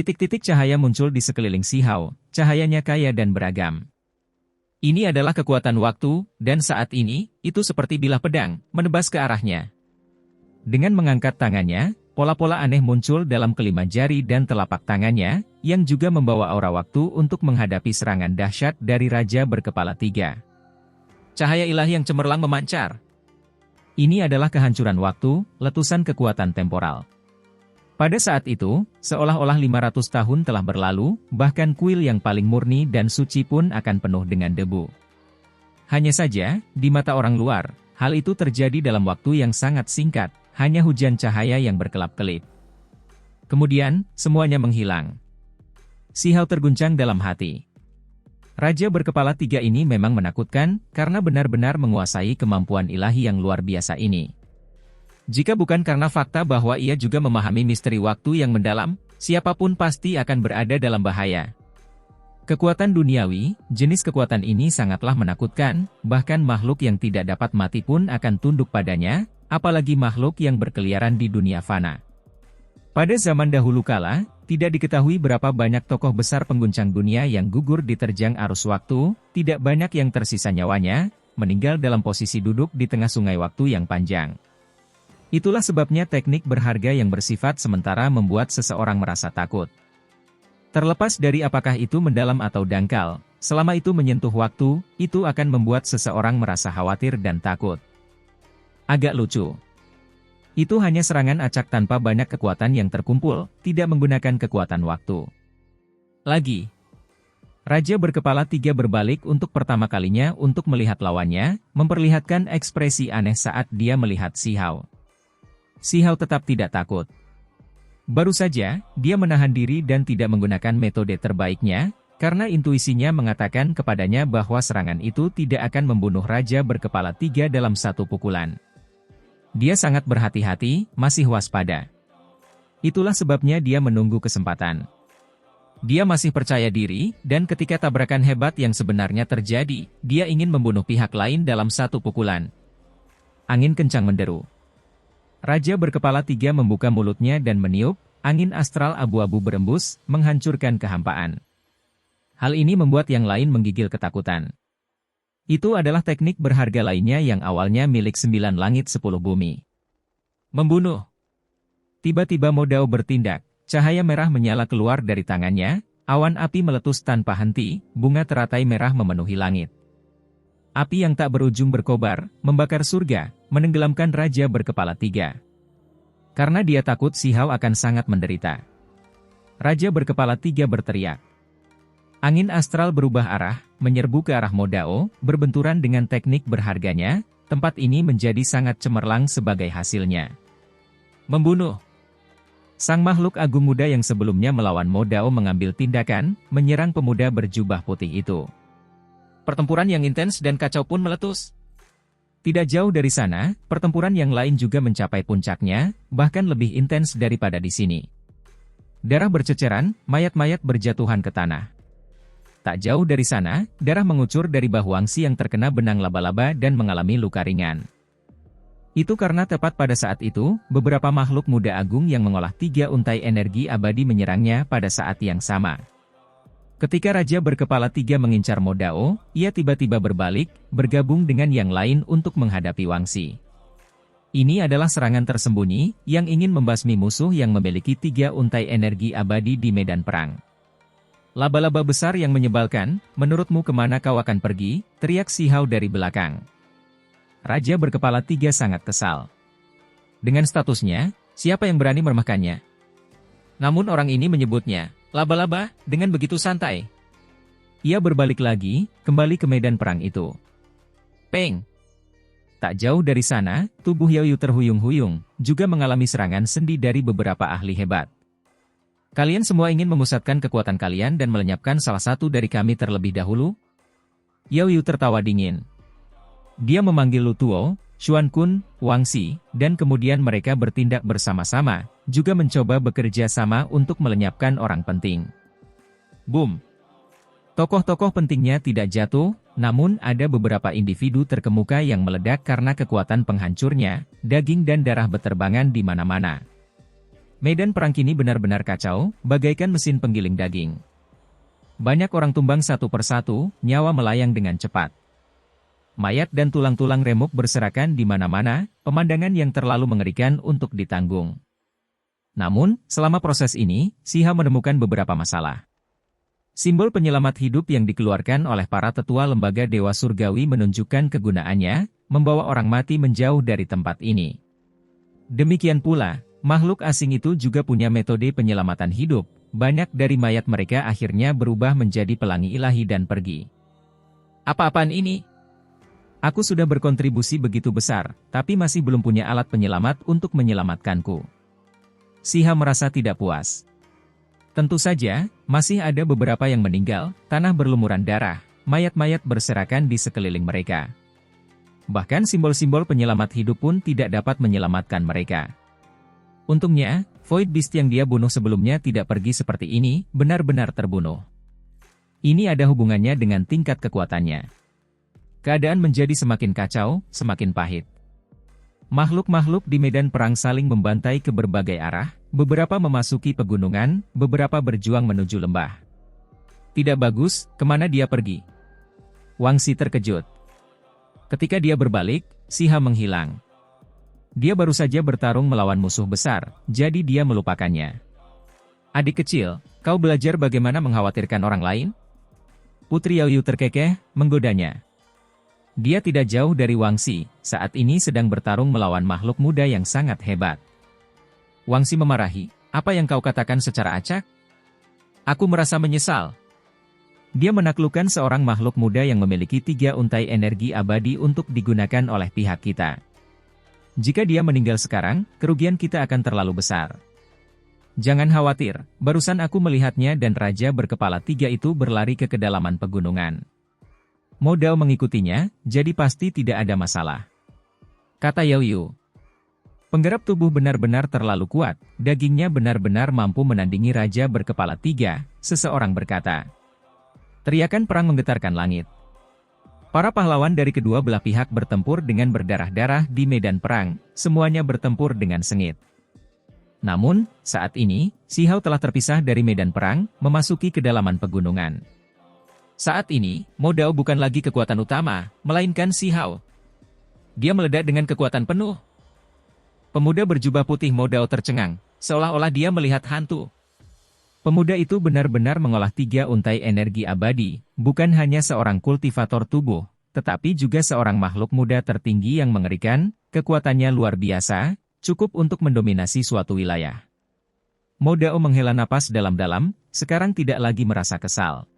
Titik-titik cahaya muncul di sekeliling Si Hao, cahayanya kaya dan beragam. Ini adalah kekuatan waktu, dan saat ini, itu seperti bilah pedang, menebas ke arahnya. Dengan mengangkat tangannya, pola-pola aneh muncul dalam kelima jari dan telapak tangannya, yang juga membawa aura waktu untuk menghadapi serangan dahsyat dari Raja Berkepala Tiga. Cahaya ilahi yang cemerlang memancar. Ini adalah kehancuran waktu, letusan kekuatan temporal. Pada saat itu, seolah-olah 500 tahun telah berlalu, bahkan kuil yang paling murni dan suci pun akan penuh dengan debu. Hanya saja, di mata orang luar, hal itu terjadi dalam waktu yang sangat singkat, hanya hujan cahaya yang berkelap-kelip. Kemudian, semuanya menghilang. Si Hao terguncang dalam hati. Raja Berkepala Tiga ini memang menakutkan, karena benar-benar menguasai kemampuan ilahi yang luar biasa ini. Jika bukan karena fakta bahwa ia juga memahami misteri waktu yang mendalam, siapapun pasti akan berada dalam bahaya. Kekuatan duniawi, jenis kekuatan ini sangatlah menakutkan, bahkan makhluk yang tidak dapat mati pun akan tunduk padanya, apalagi makhluk yang berkeliaran di dunia fana. Pada zaman dahulu kala, tidak diketahui berapa banyak tokoh besar pengguncang dunia yang gugur diterjang arus waktu, tidak banyak yang tersisa nyawanya, meninggal dalam posisi duduk di tengah sungai waktu yang panjang. Itulah sebabnya teknik berharga yang bersifat sementara membuat seseorang merasa takut. Terlepas dari apakah itu mendalam atau dangkal, selama itu menyentuh waktu, itu akan membuat seseorang merasa khawatir dan takut. Agak lucu. Itu hanya serangan acak tanpa banyak kekuatan yang terkumpul, tidak menggunakan kekuatan waktu. Lagi. Raja Berkepala Tiga berbalik untuk pertama kalinya untuk melihat lawannya, memperlihatkan ekspresi aneh saat dia melihat Si Hao. Si Hao tetap tidak takut. Baru saja, dia menahan diri dan tidak menggunakan metode terbaiknya, karena intuisinya mengatakan kepadanya bahwa serangan itu tidak akan membunuh Raja Berkepala Tiga dalam satu pukulan. Dia sangat berhati-hati, masih waspada. Itulah sebabnya dia menunggu kesempatan. Dia masih percaya diri, dan ketika tabrakan hebat yang sebenarnya terjadi, dia ingin membunuh pihak lain dalam satu pukulan. Angin kencang menderu. Raja Berkepala Tiga membuka mulutnya dan meniup, angin astral abu-abu berembus, menghancurkan kehampaan. Hal ini membuat yang lain menggigil ketakutan. Itu adalah teknik berharga lainnya yang awalnya milik 9 langit 10 bumi. Membunuh. Tiba-tiba Mo Dao bertindak, cahaya merah menyala keluar dari tangannya, awan api meletus tanpa henti, bunga teratai merah memenuhi langit. Api yang tak berujung berkobar, membakar surga, menenggelamkan Raja Berkepala Tiga. Karena dia takut Si Hao akan sangat menderita. Raja Berkepala Tiga berteriak. Angin astral berubah arah, menyerbu ke arah Mo Dao, berbenturan dengan teknik berharganya, tempat ini menjadi sangat cemerlang sebagai hasilnya. Membunuh. Sang makhluk agung muda yang sebelumnya melawan Mo Dao mengambil tindakan, menyerang pemuda berjubah putih itu. Pertempuran yang intens dan kacau pun meletus. Tidak jauh dari sana, pertempuran yang lain juga mencapai puncaknya, bahkan lebih intens daripada di sini. Darah berceceran, mayat-mayat berjatuhan ke tanah. Tak jauh dari sana, darah mengucur dari bahu Wangsi yang terkena benang laba-laba dan mengalami luka ringan. Itu karena tepat pada saat itu, beberapa makhluk muda agung yang mengolah 3 untai energi abadi menyerangnya pada saat yang sama. Ketika Raja Berkepala Tiga mengincar Mo Dao, ia tiba-tiba berbalik, bergabung dengan yang lain untuk menghadapi Wangsi. Ini adalah serangan tersembunyi, yang ingin membasmi musuh yang memiliki 3 untai energi abadi di medan perang. Laba-laba besar yang menyebalkan, menurutmu kemana kau akan pergi? Teriak Si Hao dari belakang. Raja Berkepala Tiga sangat kesal. Dengan statusnya, siapa yang berani meremehkannya? Namun orang ini menyebutnya laba-laba, dengan begitu santai. Ia berbalik lagi, kembali ke medan perang itu. Peng! Tak jauh dari sana, tubuh Yao Yu terhuyung-huyung, juga mengalami serangan sendi dari beberapa ahli hebat. Kalian semua ingin memusatkan kekuatan kalian dan melenyapkan salah satu dari kami terlebih dahulu? Yao Yu tertawa dingin. Dia memanggil Lu Tuo, Xuan Kun, Wangsi, dan kemudian mereka bertindak bersama-sama, juga mencoba bekerja sama untuk melenyapkan orang penting. Boom! Tokoh-tokoh pentingnya tidak jatuh, namun ada beberapa individu terkemuka yang meledak karena kekuatan penghancurnya, daging dan darah beterbangan di mana-mana. Medan perang kini benar-benar kacau, bagaikan mesin penggiling daging. Banyak orang tumbang satu persatu, nyawa melayang dengan cepat. Mayat dan tulang-tulang remuk berserakan di mana-mana, pemandangan yang terlalu mengerikan untuk ditanggung. Namun, selama proses ini, Siha menemukan beberapa masalah. Simbol penyelamat hidup yang dikeluarkan oleh para tetua lembaga Dewa Surgawi menunjukkan kegunaannya, membawa orang mati menjauh dari tempat ini. Demikian pula, makhluk asing itu juga punya metode penyelamatan hidup, banyak dari mayat mereka akhirnya berubah menjadi pelangi ilahi dan pergi. Apa-apaan ini? Aku sudah berkontribusi begitu besar, tapi masih belum punya alat penyelamat untuk menyelamatkanku. Siha merasa tidak puas. Tentu saja, masih ada beberapa yang meninggal, tanah berlumuran darah, mayat-mayat berserakan di sekeliling mereka. Bahkan simbol-simbol penyelamat hidup pun tidak dapat menyelamatkan mereka. Untungnya, Void Beast yang dia bunuh sebelumnya tidak pergi seperti ini, benar-benar terbunuh. Ini ada hubungannya dengan tingkat kekuatannya. Keadaan menjadi semakin kacau, semakin pahit. Makhluk-makhluk di medan perang saling membantai ke berbagai arah, beberapa memasuki pegunungan, beberapa berjuang menuju lembah. Tidak bagus, kemana dia pergi? Wangsi terkejut. Ketika dia berbalik, Siha menghilang. Dia baru saja bertarung melawan musuh besar, jadi dia melupakannya. Adik kecil, kau belajar bagaimana mengkhawatirkan orang lain? Putri Yaoyu terkekeh, menggodanya. Dia tidak jauh dari Wangsi, saat ini sedang bertarung melawan makhluk muda yang sangat hebat. Wangsi memarahi, apa yang kau katakan secara acak? Aku merasa menyesal. Dia menaklukkan seorang makhluk muda yang memiliki 3 untai energi abadi untuk digunakan oleh pihak kita. Jika dia meninggal sekarang, kerugian kita akan terlalu besar. Jangan khawatir, barusan aku melihatnya dan Raja berkepala 3 itu berlari ke kedalaman pegunungan. Modal mengikutinya, jadi pasti tidak ada masalah. Kata Yaoyu. Penggerak tubuh benar-benar terlalu kuat, dagingnya benar-benar mampu menandingi Raja berkepala 3, seseorang berkata. Teriakan perang menggetarkan langit. Para pahlawan dari kedua belah pihak bertempur dengan berdarah-darah di medan perang, semuanya bertempur dengan sengit. Namun, saat ini, Sihao telah terpisah dari medan perang, memasuki kedalaman pegunungan. Saat ini, Modao bukan lagi kekuatan utama, melainkan Sihao. Dia meledak dengan kekuatan penuh. Pemuda berjubah putih Modao tercengang, seolah-olah dia melihat hantu. Pemuda itu benar-benar mengolah 3 untai energi abadi, bukan hanya seorang kultivator tubuh, tetapi juga seorang makhluk muda tertinggi yang mengerikan, kekuatannya luar biasa, cukup untuk mendominasi suatu wilayah. Modao menghela napas dalam-dalam, sekarang tidak lagi merasa kesal.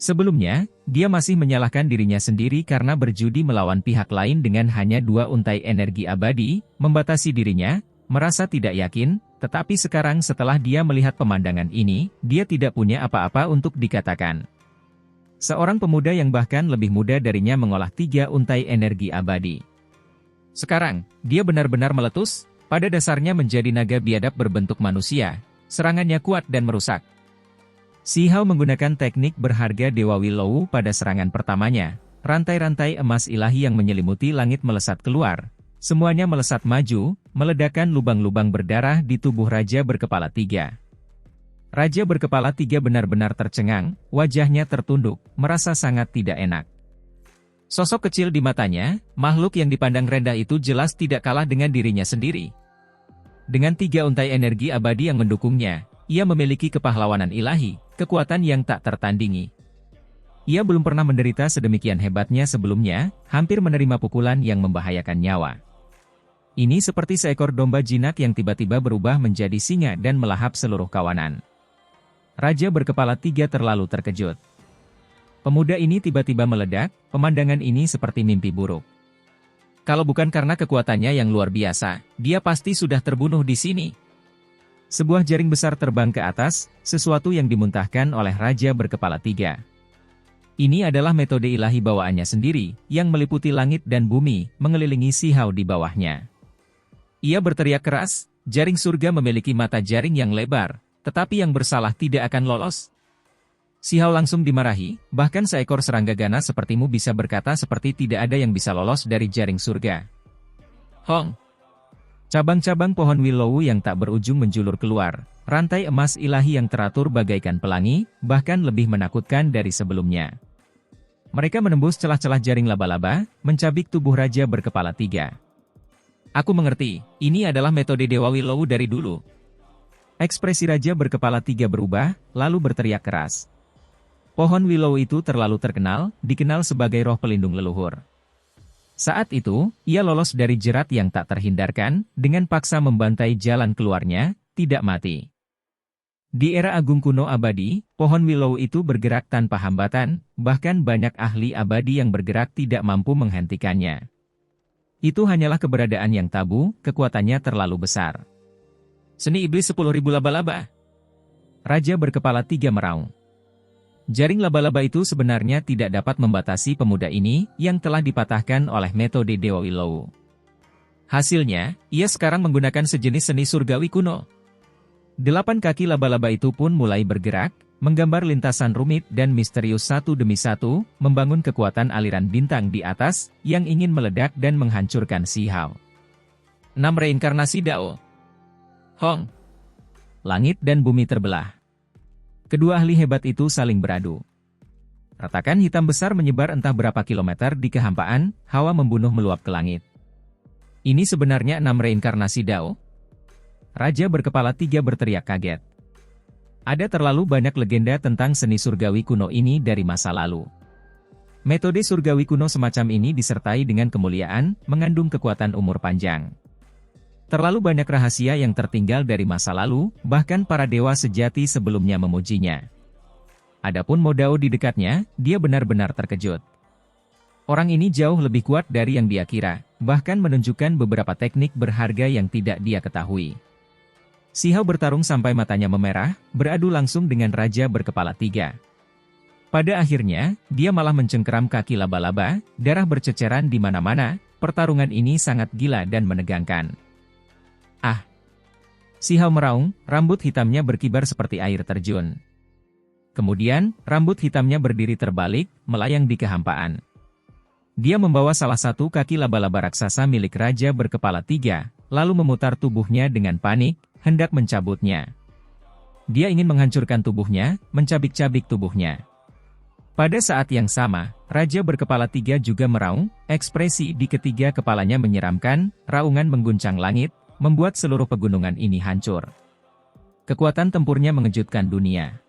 Sebelumnya, dia masih menyalahkan dirinya sendiri karena berjudi melawan pihak lain dengan hanya 2 untai energi abadi, membatasi dirinya, merasa tidak yakin, tetapi sekarang setelah dia melihat pemandangan ini, dia tidak punya apa-apa untuk dikatakan. Seorang pemuda yang bahkan lebih muda darinya mengolah 3 untai energi abadi. Sekarang, dia benar-benar meletus, pada dasarnya menjadi naga biadab berbentuk manusia, serangannya kuat dan merusak. Sihao menggunakan teknik berharga Dewa Willow pada serangan pertamanya. Rantai-rantai emas ilahi yang menyelimuti langit melesat keluar. Semuanya melesat maju, meledakkan lubang-lubang berdarah di tubuh Raja berkepala 3. Raja berkepala 3 benar-benar tercengang, wajahnya tertunduk, merasa sangat tidak enak. Sosok kecil di matanya, makhluk yang dipandang rendah itu jelas tidak kalah dengan dirinya sendiri. Dengan 3 untai energi abadi yang mendukungnya, ia memiliki kepahlawanan ilahi, kekuatan yang tak tertandingi. Ia belum pernah menderita sedemikian hebatnya sebelumnya, hampir menerima pukulan yang membahayakan nyawa. Ini seperti seekor domba jinak yang tiba-tiba berubah menjadi singa dan melahap seluruh kawanan. Raja berkepala 3 terlalu terkejut. Pemuda ini tiba-tiba meledak, pemandangan ini seperti mimpi buruk. Kalau bukan karena kekuatannya yang luar biasa, dia pasti sudah terbunuh di sini. Sebuah jaring besar terbang ke atas, sesuatu yang dimuntahkan oleh Raja berkepala 3. Ini adalah metode ilahi bawaannya sendiri, yang meliputi langit dan bumi, mengelilingi Sihao di bawahnya. Ia berteriak keras, jaring surga memiliki mata jaring yang lebar, tetapi yang bersalah tidak akan lolos. Sihao langsung dimarahi, bahkan seekor serangga ganas sepertimu bisa berkata seperti tidak ada yang bisa lolos dari jaring surga. Hong! Cabang-cabang pohon willow yang tak berujung menjulur keluar, rantai emas ilahi yang teratur bagaikan pelangi, bahkan lebih menakutkan dari sebelumnya. Mereka menembus celah-celah jaring laba-laba, mencabik tubuh raja berkepala 3. Aku mengerti, ini adalah metode Dewa Willow dari dulu. Ekspresi raja berkepala 3 berubah, lalu berteriak keras. Pohon willow itu terlalu terkenal, dikenal sebagai roh pelindung leluhur. Saat itu, ia lolos dari jerat yang tak terhindarkan, dengan paksa membantai jalan keluarnya, tidak mati. Di era agung kuno abadi, pohon willow itu bergerak tanpa hambatan, bahkan banyak ahli abadi yang bergerak tidak mampu menghentikannya. Itu hanyalah keberadaan yang tabu, kekuatannya terlalu besar. Seni iblis 10.000 laba-laba. Raja berkepala 3 meraung. Jaring laba-laba itu sebenarnya tidak dapat membatasi pemuda ini yang telah dipatahkan oleh metode Dewa Willow. Hasilnya, ia sekarang menggunakan sejenis seni surgawi kuno. 8 kaki laba-laba itu pun mulai bergerak, menggambar lintasan rumit dan misterius satu demi satu, membangun kekuatan aliran bintang di atas, yang ingin meledak dan menghancurkan Si Hao. 6 reinkarnasi Dao. Hong. Langit dan bumi terbelah. Kedua ahli hebat itu saling beradu. Retakan hitam besar menyebar entah berapa kilometer di kehampaan, hawa membunuh meluap ke langit. Ini sebenarnya 6 reinkarnasi Dao? Raja berkepala 3 berteriak kaget. Ada terlalu banyak legenda tentang seni surgawi kuno ini dari masa lalu. Metode surgawi kuno semacam ini disertai dengan kemuliaan, mengandung kekuatan umur panjang. Terlalu banyak rahasia yang tertinggal dari masa lalu, bahkan para dewa sejati sebelumnya memujinya. Adapun Modao di dekatnya, dia benar-benar terkejut. Orang ini jauh lebih kuat dari yang dia kira, bahkan menunjukkan beberapa teknik berharga yang tidak dia ketahui. Si Hao bertarung sampai matanya memerah, beradu langsung dengan raja berkepala 3. Pada akhirnya, dia malah mencengkeram kaki laba-laba, darah berceceran di mana-mana. Pertarungan ini sangat gila dan menegangkan. Ah! Si Hao meraung, rambut hitamnya berkibar seperti air terjun. Kemudian, rambut hitamnya berdiri terbalik, melayang di kehampaan. Dia membawa salah satu kaki laba-laba raksasa milik raja berkepala 3, lalu memutar tubuhnya dengan panik, hendak mencabutnya. Dia ingin menghancurkan tubuhnya, mencabik-cabik tubuhnya. Pada saat yang sama, raja berkepala 3 juga meraung, ekspresi di ketiga kepalanya menyeramkan, raungan mengguncang langit, membuat seluruh pegunungan ini hancur. Kekuatan tempurnya mengejutkan dunia.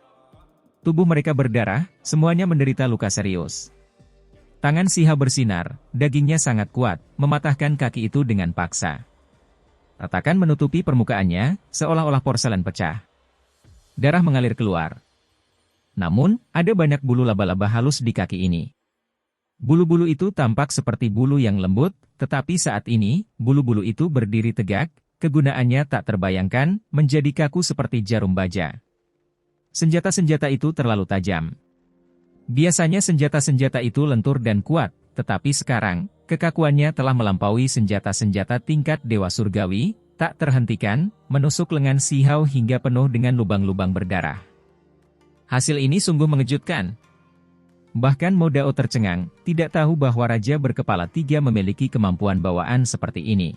Tubuh mereka berdarah, semuanya menderita luka serius. Tangan Si Hao bersinar, dagingnya sangat kuat, mematahkan kaki itu dengan paksa. Retakan menutupi permukaannya, seolah-olah porselen pecah. Darah mengalir keluar. Namun, ada banyak bulu laba-laba halus di kaki ini. Bulu-bulu itu tampak seperti bulu yang lembut, tetapi saat ini, bulu-bulu itu berdiri tegak, kegunaannya tak terbayangkan, menjadi kaku seperti jarum baja. Senjata-senjata itu terlalu tajam. Biasanya senjata-senjata itu lentur dan kuat, tetapi sekarang, kekakuannya telah melampaui senjata-senjata tingkat Dewa Surgawi, tak terhentikan, menusuk lengan Si Hao hingga penuh dengan lubang-lubang berdarah. Hasil ini sungguh mengejutkan. Bahkan Modao tercengang, tidak tahu bahwa raja berkepala 3 memiliki kemampuan bawaan seperti ini.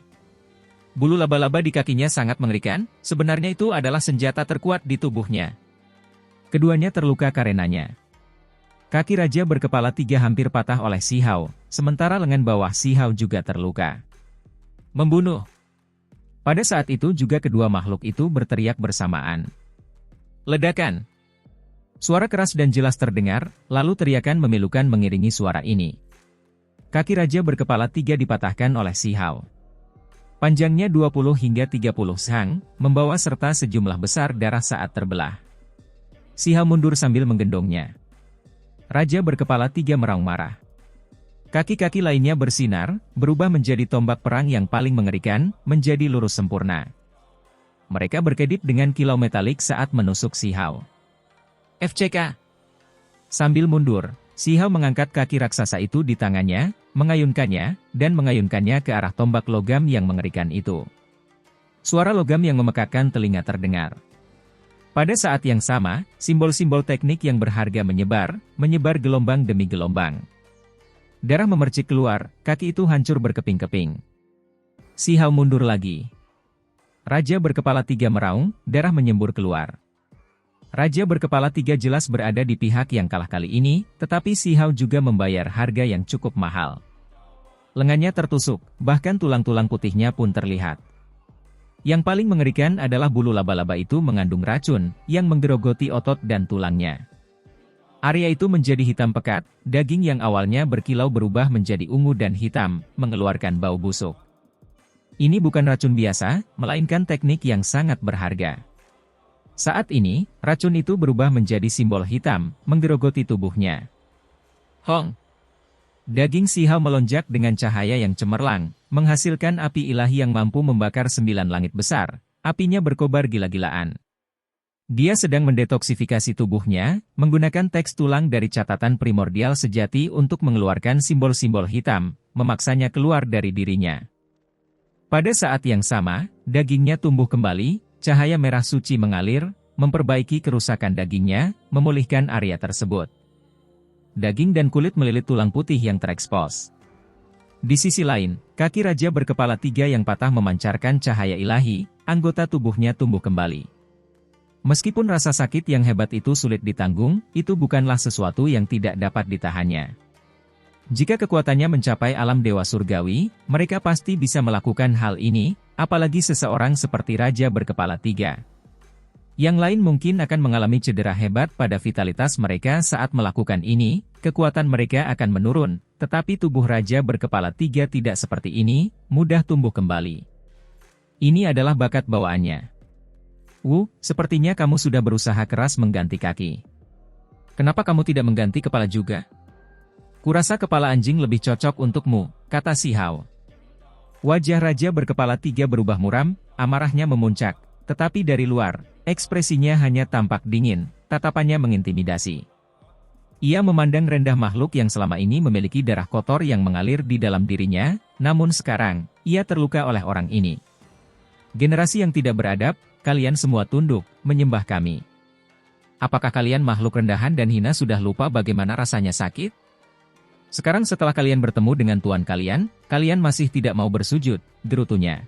Bulu laba-laba di kakinya sangat mengerikan, sebenarnya itu adalah senjata terkuat di tubuhnya. Keduanya terluka karenanya. Kaki raja berkepala 3 hampir patah oleh Si Hao, sementara lengan bawah Si Hao juga terluka. Membunuh. Pada saat itu juga kedua makhluk itu berteriak bersamaan. Ledakan. Suara keras dan jelas terdengar, lalu teriakan memilukan mengiringi suara ini. Kaki raja berkepala 3 dipatahkan oleh Si Hao. Panjangnya 20 hingga 30 sang, membawa serta sejumlah besar darah saat terbelah. Si Hao mundur sambil menggendongnya. Raja berkepala 3 meraung marah. Kaki-kaki lainnya bersinar, berubah menjadi tombak perang yang paling mengerikan, menjadi lurus sempurna. Mereka berkedip dengan kilau metalik saat menusuk Si Hao. FCK. Sambil mundur, Si Hao mengangkat kaki raksasa itu di tangannya, mengayunkannya, dan mengayunkannya ke arah tombak logam yang mengerikan itu. Suara logam yang memekakkan telinga terdengar. Pada saat yang sama, simbol-simbol teknik yang berharga menyebar gelombang demi gelombang. Darah memercik keluar, kaki itu hancur berkeping-keping. Si Hao mundur lagi. Raja berkepala 3 meraung, darah menyembur keluar. Raja berkepala 3 jelas berada di pihak yang kalah kali ini, tetapi Si Hao juga membayar harga yang cukup mahal. Lengannya tertusuk, bahkan tulang-tulang putihnya pun terlihat. Yang paling mengerikan adalah bulu laba-laba itu mengandung racun, yang menggerogoti otot dan tulangnya. Area itu menjadi hitam pekat, daging yang awalnya berkilau berubah menjadi ungu dan hitam, mengeluarkan bau busuk. Ini bukan racun biasa, melainkan teknik yang sangat berharga. Saat ini, racun itu berubah menjadi simbol hitam, menggerogoti tubuhnya. Hong! Daging Si Hao melonjak dengan cahaya yang cemerlang, menghasilkan api ilahi yang mampu membakar 9 langit besar. Apinya berkobar gila-gilaan. Dia sedang mendetoksifikasi tubuhnya, menggunakan teks tulang dari catatan primordial sejati untuk mengeluarkan simbol-simbol hitam, memaksanya keluar dari dirinya. Pada saat yang sama, dagingnya tumbuh kembali, cahaya merah suci mengalir, memperbaiki kerusakan dagingnya, memulihkan area tersebut. Daging dan kulit melilit tulang putih yang terekspos. Di sisi lain, kaki raja berkepala 3 yang patah memancarkan cahaya ilahi, anggota tubuhnya tumbuh kembali. Meskipun rasa sakit yang hebat itu sulit ditanggung, itu bukanlah sesuatu yang tidak dapat ditahannya. Jika kekuatannya mencapai alam dewa surgawi, mereka pasti bisa melakukan hal ini, apalagi seseorang seperti raja berkepala 3. Yang lain mungkin akan mengalami cedera hebat pada vitalitas mereka saat melakukan ini, kekuatan mereka akan menurun, tetapi tubuh raja berkepala 3 tidak seperti ini, mudah tumbuh kembali. Ini adalah bakat bawaannya. Sepertinya kamu sudah berusaha keras mengganti kaki. Kenapa kamu tidak mengganti kepala juga? Kurasa kepala anjing lebih cocok untukmu, kata Si Hao. Wajah raja berkepala 3 berubah muram, amarahnya memuncak, tetapi dari luar, ekspresinya hanya tampak dingin, tatapannya mengintimidasi. Ia memandang rendah makhluk yang selama ini memiliki darah kotor yang mengalir di dalam dirinya, namun sekarang, ia terluka oleh orang ini. Generasi yang tidak beradab, kalian semua tunduk, menyembah kami. Apakah kalian makhluk rendahan dan hina sudah lupa bagaimana rasanya sakit? Sekarang setelah kalian bertemu dengan Tuan kalian, kalian masih tidak mau bersujud, gerutunya.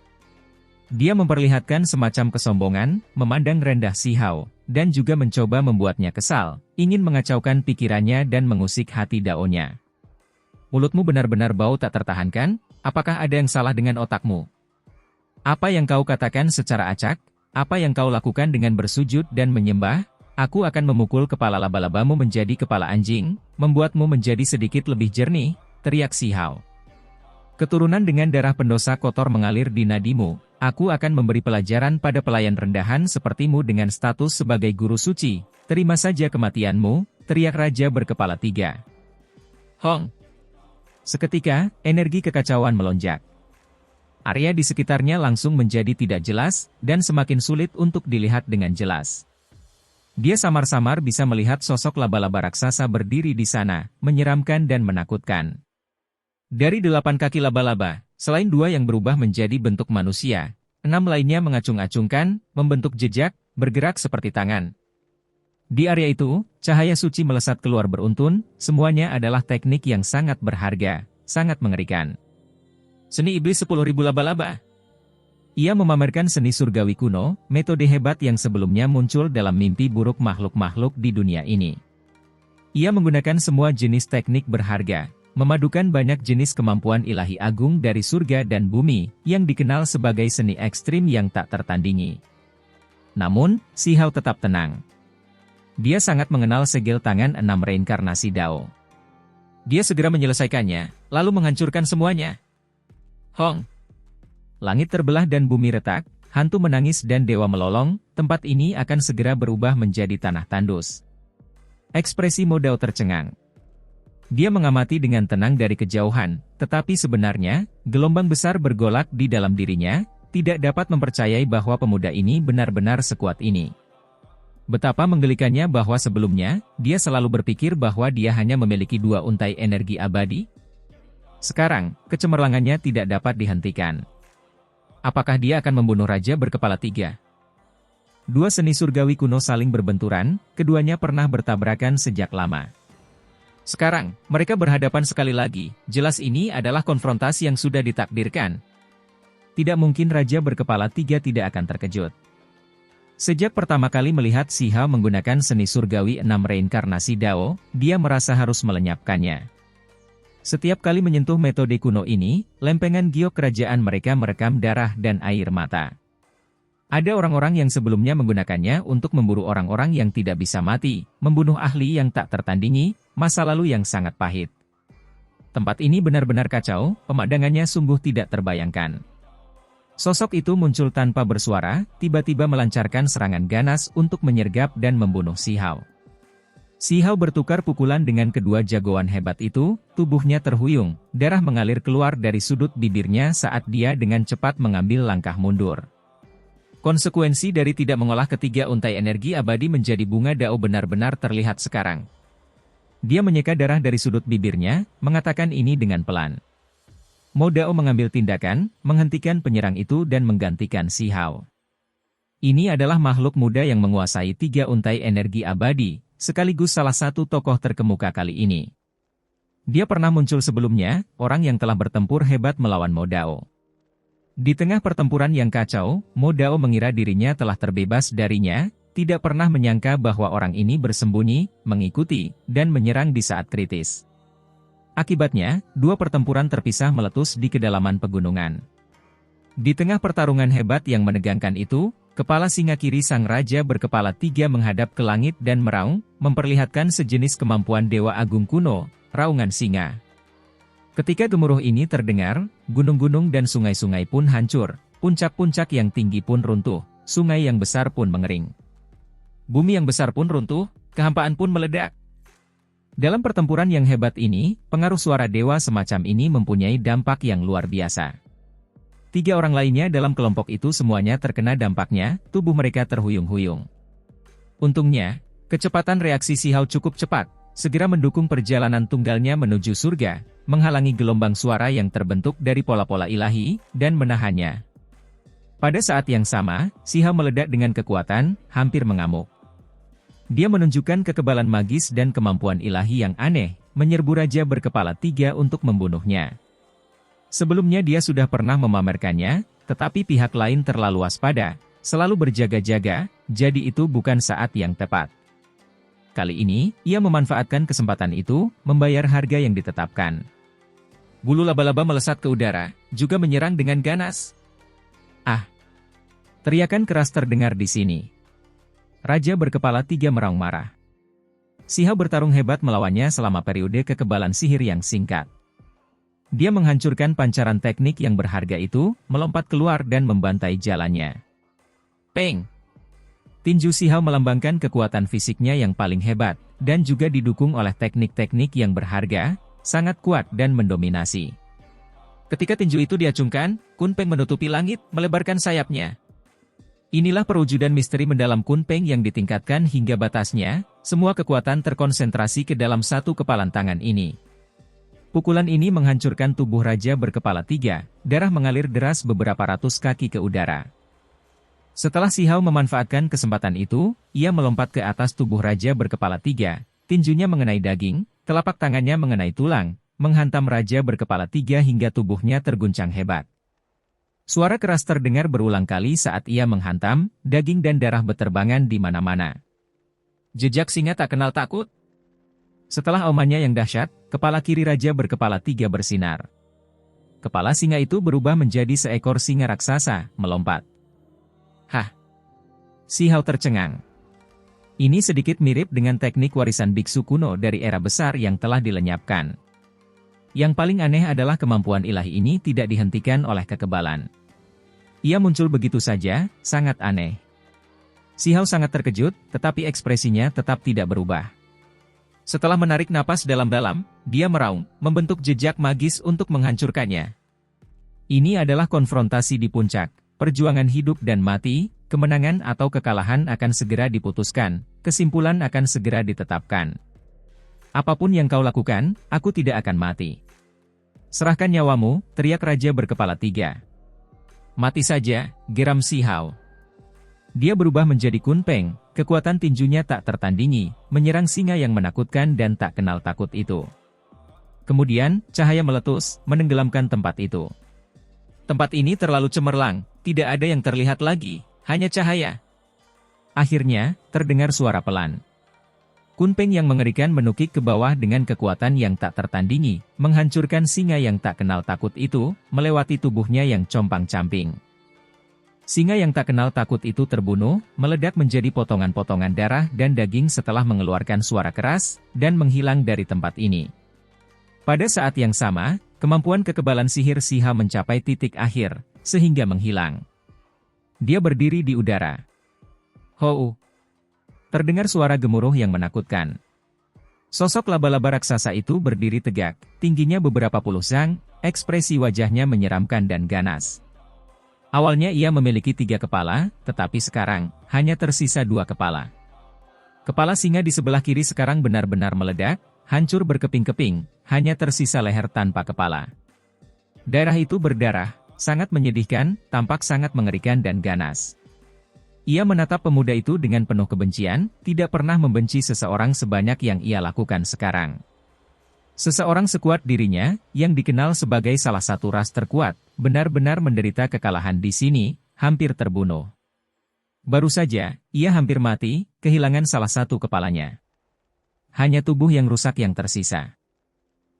Dia memperlihatkan semacam kesombongan, memandang rendah Si Hao, dan juga mencoba membuatnya kesal, ingin mengacaukan pikirannya dan mengusik hati Daonya. Mulutmu benar-benar bau tak tertahankan, apakah ada yang salah dengan otakmu? Apa yang kau katakan secara acak? Apa yang kau lakukan dengan bersujud dan menyembah? Aku akan memukul kepala laba-labamu menjadi kepala anjing, membuatmu menjadi sedikit lebih jernih, teriak Si Hao. Keturunan dengan darah pendosa kotor mengalir di nadimu, aku akan memberi pelajaran pada pelayan rendahan sepertimu dengan status sebagai guru suci, terima saja kematianmu, teriak raja berkepala 3. Hong! Seketika, energi kekacauan melonjak. Area di sekitarnya langsung menjadi tidak jelas, dan semakin sulit untuk dilihat dengan jelas. Dia samar-samar bisa melihat sosok laba-laba raksasa berdiri di sana, menyeramkan dan menakutkan. Dari 8 kaki laba-laba, selain 2 yang berubah menjadi bentuk manusia, 6 lainnya mengacung-acungkan, membentuk jejak, bergerak seperti tangan. Di area itu, cahaya suci melesat keluar beruntun, semuanya adalah teknik yang sangat berharga, sangat mengerikan. Seni iblis 10.000 laba-laba. Ia memamerkan seni surgawi kuno, metode hebat yang sebelumnya muncul dalam mimpi buruk makhluk-makhluk di dunia ini. Ia menggunakan semua jenis teknik berharga, memadukan banyak jenis kemampuan ilahi agung dari surga dan bumi, yang dikenal sebagai seni ekstrim yang tak tertandingi. Namun, Si Hao tetap tenang. Dia sangat mengenal segel tangan 6 reinkarnasi Dao. Dia segera menyelesaikannya, lalu menghancurkan semuanya. Hong! Langit terbelah dan bumi retak, hantu menangis dan dewa melolong, tempat ini akan segera berubah menjadi tanah tandus. Ekspresi Mo Dao tercengang. Dia mengamati dengan tenang dari kejauhan, tetapi sebenarnya, gelombang besar bergolak di dalam dirinya, tidak dapat mempercayai bahwa pemuda ini benar-benar sekuat ini. Betapa menggelikannya bahwa sebelumnya, dia selalu berpikir bahwa dia hanya memiliki 2 untai energi abadi. Sekarang, kecemerlangannya tidak dapat dihentikan. Apakah dia akan membunuh raja berkepala 3? 2 seni surgawi kuno saling berbenturan, keduanya pernah bertabrakan sejak lama. Sekarang, mereka berhadapan sekali lagi, jelas ini adalah konfrontasi yang sudah ditakdirkan. Tidak mungkin Raja Berkepala Tiga tidak akan terkejut. Sejak pertama kali melihat Si Hao menggunakan seni surgawi 6 reinkarnasi Dao, dia merasa harus melenyapkannya. Setiap kali menyentuh metode kuno ini, lempengan giok kerajaan mereka merekam darah dan air mata. Ada orang-orang yang sebelumnya menggunakannya untuk memburu orang-orang yang tidak bisa mati, membunuh ahli yang tak tertandingi, masa lalu yang sangat pahit. Tempat ini benar-benar kacau, pemandangannya sungguh tidak terbayangkan. Sosok itu muncul tanpa bersuara, tiba-tiba melancarkan serangan ganas untuk menyergap dan membunuh Si Hao. Si Hao bertukar pukulan dengan kedua jagoan hebat itu, tubuhnya terhuyung, darah mengalir keluar dari sudut bibirnya saat dia dengan cepat mengambil langkah mundur. Konsekuensi dari tidak mengolah ketiga untai energi abadi menjadi bunga Dao benar-benar terlihat sekarang. Dia menyeka darah dari sudut bibirnya, mengatakan ini dengan pelan. Mo Dao mengambil tindakan, menghentikan penyerang itu dan menggantikan Si Hao. Ini adalah makhluk muda yang menguasai 3 untai energi abadi, sekaligus salah satu tokoh terkemuka kali ini. Dia pernah muncul sebelumnya, orang yang telah bertempur hebat melawan Mo Dao. Di tengah pertempuran yang kacau, Mo Dao mengira dirinya telah terbebas darinya, tidak pernah menyangka bahwa orang ini bersembunyi, mengikuti, dan menyerang di saat kritis. Akibatnya, 2 pertempuran terpisah meletus di kedalaman pegunungan. Di tengah pertarungan hebat yang menegangkan itu, kepala singa kiri sang raja berkepala 3 menghadap ke langit dan meraung, memperlihatkan sejenis kemampuan dewa agung kuno, raungan singa. Ketika gemuruh ini terdengar, gunung-gunung dan sungai-sungai pun hancur, puncak-puncak yang tinggi pun runtuh, sungai yang besar pun mengering. Bumi yang besar pun runtuh, kehampaan pun meledak. Dalam pertempuran yang hebat ini, pengaruh suara dewa semacam ini mempunyai dampak yang luar biasa. 3 orang lainnya dalam kelompok itu semuanya terkena dampaknya, tubuh mereka terhuyung-huyung. Untungnya, kecepatan reaksi Si Hao cukup cepat, segera mendukung perjalanan tunggalnya menuju surga, menghalangi gelombang suara yang terbentuk dari pola-pola ilahi, dan menahannya. Pada saat yang sama, Si Hao meledak dengan kekuatan, hampir mengamuk. Dia menunjukkan kekebalan magis dan kemampuan ilahi yang aneh, menyerbu Raja Berkepala 3 untuk membunuhnya. Sebelumnya dia sudah pernah memamerkannya, tetapi pihak lain terlalu waspada, selalu berjaga-jaga, jadi itu bukan saat yang tepat. Kali ini, ia memanfaatkan kesempatan itu, membayar harga yang ditetapkan. Bulu laba-laba melesat ke udara, juga menyerang dengan ganas. Ah! Teriakan keras terdengar di sini. Raja Berkepala 3 meraung marah. Si Hao bertarung hebat melawannya selama periode kekebalan sihir yang singkat. Dia menghancurkan pancaran teknik yang berharga itu, melompat keluar dan membantai jalannya. Peng! Tinju Si Hao melambangkan kekuatan fisiknya yang paling hebat, dan juga didukung oleh teknik-teknik yang berharga, sangat kuat dan mendominasi. Ketika tinju itu diacungkan, Kun Peng menutupi langit, melebarkan sayapnya. Inilah perwujudan misteri mendalam Kun Peng yang ditingkatkan hingga batasnya, semua kekuatan terkonsentrasi ke dalam satu kepalan tangan ini. Pukulan ini menghancurkan tubuh Raja Berkepala 3, darah mengalir deras beberapa ratus kaki ke udara. Setelah Si Hao memanfaatkan kesempatan itu, ia melompat ke atas tubuh Raja Berkepala 3, tinjunya mengenai daging, telapak tangannya mengenai tulang, menghantam Raja Berkepala 3 hingga tubuhnya terguncang hebat. Suara keras terdengar berulang kali saat ia menghantam, daging dan darah beterbangan di mana-mana. Jejak singa tak kenal takut. Setelah aumannya yang dahsyat, kepala kiri Raja Berkepala 3 bersinar. Kepala singa itu berubah menjadi seekor singa raksasa, melompat. Hah! Si Hao tercengang. Ini sedikit mirip dengan teknik warisan biksu kuno dari era besar yang telah dilenyapkan. Yang paling aneh adalah kemampuan ilahi ini tidak dihentikan oleh kekebalan. Ia muncul begitu saja, sangat aneh. Si Hao sangat terkejut, tetapi ekspresinya tetap tidak berubah. Setelah menarik napas dalam-dalam, dia meraung, membentuk jejak magis untuk menghancurkannya. Ini adalah konfrontasi di puncak, perjuangan hidup dan mati, kemenangan atau kekalahan akan segera diputuskan, kesimpulan akan segera ditetapkan. Apapun yang kau lakukan, aku tidak akan mati. Serahkan nyawamu, teriak Raja Berkepala 3. Mati saja, geram Si Hao. Dia berubah menjadi Kun Peng, kekuatan tinjunya tak tertandingi, menyerang singa yang menakutkan dan tak kenal takut itu. Kemudian, cahaya meletus, menenggelamkan tempat itu. Tempat ini terlalu cemerlang, tidak ada yang terlihat lagi, hanya cahaya. Akhirnya, terdengar suara pelan. Kunpeng yang mengerikan menukik ke bawah dengan kekuatan yang tak tertandingi, menghancurkan singa yang tak kenal takut itu, melewati tubuhnya yang compang-camping. Singa yang tak kenal takut itu terbunuh, meledak menjadi potongan-potongan darah dan daging setelah mengeluarkan suara keras, dan menghilang dari tempat ini. Pada saat yang sama, kemampuan kekebalan sihir Siha mencapai titik akhir, sehingga menghilang. Dia berdiri di udara. Hou! Terdengar suara gemuruh yang menakutkan. Sosok laba-laba raksasa itu berdiri tegak, tingginya beberapa puluh zang, ekspresi wajahnya menyeramkan dan ganas. Awalnya ia memiliki 3 kepala, tetapi sekarang, hanya tersisa 2 kepala. Kepala singa di sebelah kiri sekarang benar-benar meledak, hancur berkeping-keping, hanya tersisa leher tanpa kepala. Daerah itu berdarah, sangat menyedihkan, tampak sangat mengerikan dan ganas. Ia menatap pemuda itu dengan penuh kebencian, tidak pernah membenci seseorang sebanyak yang ia lakukan sekarang. Seseorang sekuat dirinya, yang dikenal sebagai salah satu ras terkuat, benar-benar menderita kekalahan di sini, hampir terbunuh. Baru saja, ia hampir mati, kehilangan salah satu kepalanya. Hanya tubuh yang rusak yang tersisa.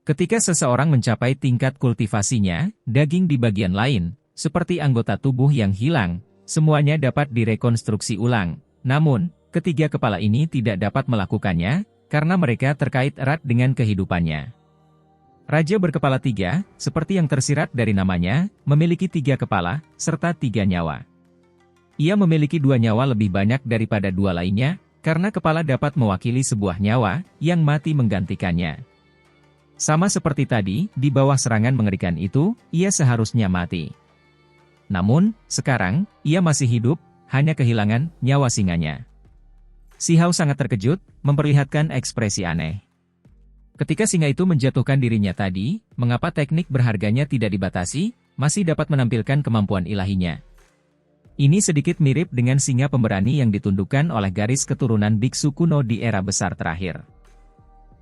Ketika seseorang mencapai tingkat kultivasinya, daging di bagian lain, seperti anggota tubuh yang hilang, semuanya dapat direkonstruksi ulang. Namun, ketiga kepala ini tidak dapat melakukannya, karena mereka terkait erat dengan kehidupannya. Raja berkepala 3, seperti yang tersirat dari namanya, memiliki 3 kepala, serta 3 nyawa. Ia memiliki 2 nyawa lebih banyak daripada 2 lainnya, karena kepala dapat mewakili sebuah nyawa, yang mati menggantikannya. Sama seperti tadi, di bawah serangan mengerikan itu, ia seharusnya mati. Namun, sekarang, ia masih hidup, hanya kehilangan nyawa singanya. Si Hao sangat terkejut, memperlihatkan ekspresi aneh. Ketika singa itu menjatuhkan dirinya tadi, mengapa teknik berharganya tidak dibatasi, masih dapat menampilkan kemampuan ilahinya. Ini sedikit mirip dengan singa pemberani yang ditundukkan oleh garis keturunan biksu kuno di era besar terakhir.